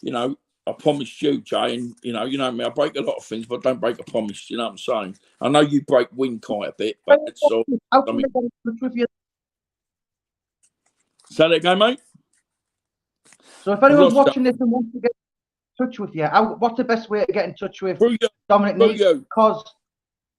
you know, I promised you, Jay, and you know me. I break a lot of things, but I don't break a promise. You know what I'm saying? I know you break wind quite a bit, but it's all. How can I get in touch with you? Say that again, mate. So if anyone's watching this and wants to get in touch with you, what's the best way to get in touch with Dominic Negus? Because,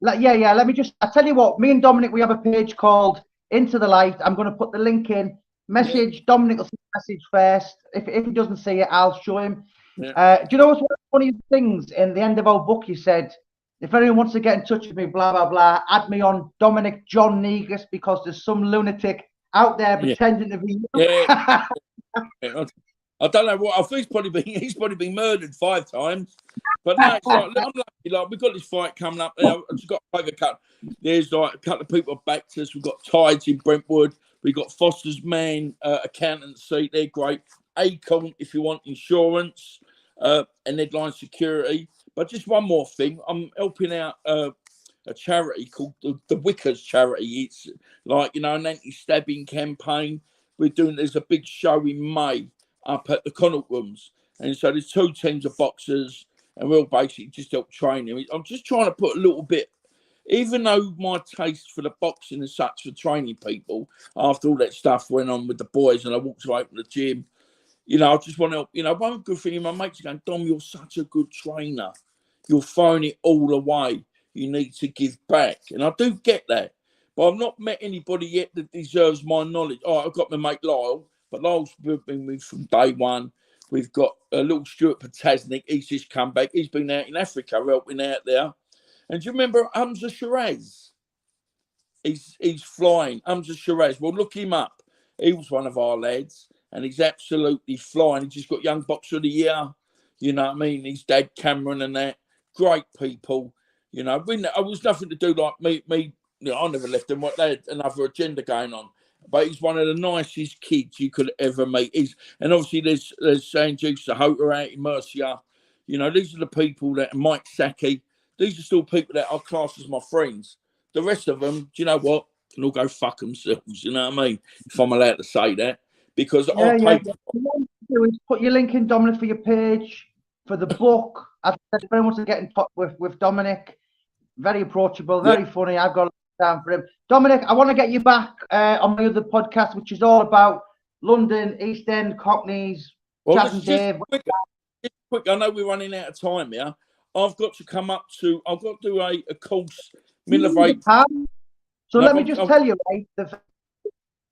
let me tell you what, me and Dominic, we have a page called Into the Light. I'm going to put the link in. Message Dominic will see the message first. If he doesn't see it, I'll show him. Yeah. Do you know what's one of the funny things in the end of our book? You said, if anyone wants to get in touch with me, blah, blah, blah, add me on Dominic John Negus, because there's some lunatic out there pretending to be you. Yeah. I don't know what. I think he's probably been murdered 5 times. But no, it's like, I'm lucky. Like, we've got this fight coming up. I've just got to take a cut. There's like a couple of people back to us. We've got Tides in Brentwood. We've got Foster's Man Accountancy. They're great. Acorn, if you want insurance, and Headline Security. But just one more thing. I'm helping out a charity called the Wickers Charity. It's like, you know, an anti-stabbing campaign. There's a big show in May up at the Connaught Rooms. And so there's 2 teams of boxers, and we'll basically just help train them. I'm just trying to put a little bit, even though my taste for the boxing and such for training people, after all that stuff went on with the boys and I walked away from the gym, you know, I just want to help. You know, one good thing, my mates are going, Dom, you're such a good trainer. You're throwing it all away. You need to give back. And I do get that. But I've not met anybody yet that deserves my knowledge. Oh, I've got my mate Lyle, but Lyle's been with me from day one. We've got a little Stuart Potasnik. He's just come back. He's been out in Africa helping out there. And do you remember Hamza Shiraz? He's flying. Hamza Shiraz. Well, look him up. He was one of our lads, and he's absolutely flying. He just got Young Boxer of the Year. You know what I mean? His dad, Cameron, and that. Great people. You know, I was nothing to do like me. You know, I never left them. They had another agenda going on. But he's one of the nicest kids you could ever meet. And obviously there's Sanju Sahota out in Mercia. You know, these are the people that, Mike Saki, these are still people that I class as my friends. The rest of them, do you know what? Can all go fuck themselves, you know what I mean? If I'm allowed to say that. Because What you want to do is put your link in, Dominic, for your page, for the book. As I said, if anyone wants to get in touch with Dominic, very approachable, very funny. I've got time for him. Dominic, I want to get you back on my other podcast, which is all about London, East End, Cockneys, Chad and Dave. Quick, I know we're running out of time here. I've got to do a course, middle of April. So let me just tell you, right,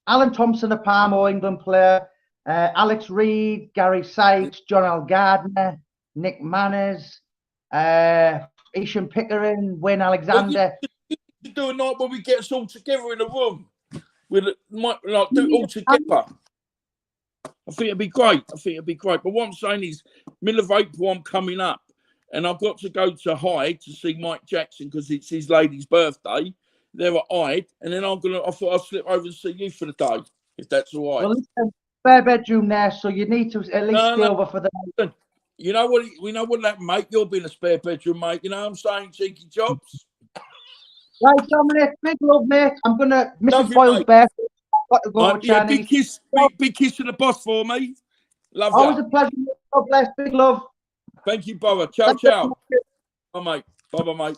Alan Thompson, a Palmo England player, Alex Reid, Gary Sykes, John L. Gardner, Nick Manners, Isham Pickering, Wayne Alexander. To do a night where we get us all together in a room. We might do it all together. I think it'd be great. But what I'm saying is, middle of April, I'm coming up, and I've got to go to Hyde to see Mike Jackson because it's his lady's birthday. They're at Hyde, and then I thought I'll slip over and see you for the day, if that's all right. Well, listen, spare bedroom there, so you need to at least stay over for the night. You know what? We know what that, mate. You'll be in a spare bedroom, mate. You know what I'm saying, cheeky chops. Right, Dominic, big love, mate. I'm gonna Mrs. Boyle's birthday. I've got to go. Yeah, big kiss to the boss for me. Love you. Always a pleasure. God bless. Big love. Thank you, brother. Ciao, ciao. Bye, mate. Bye, mate.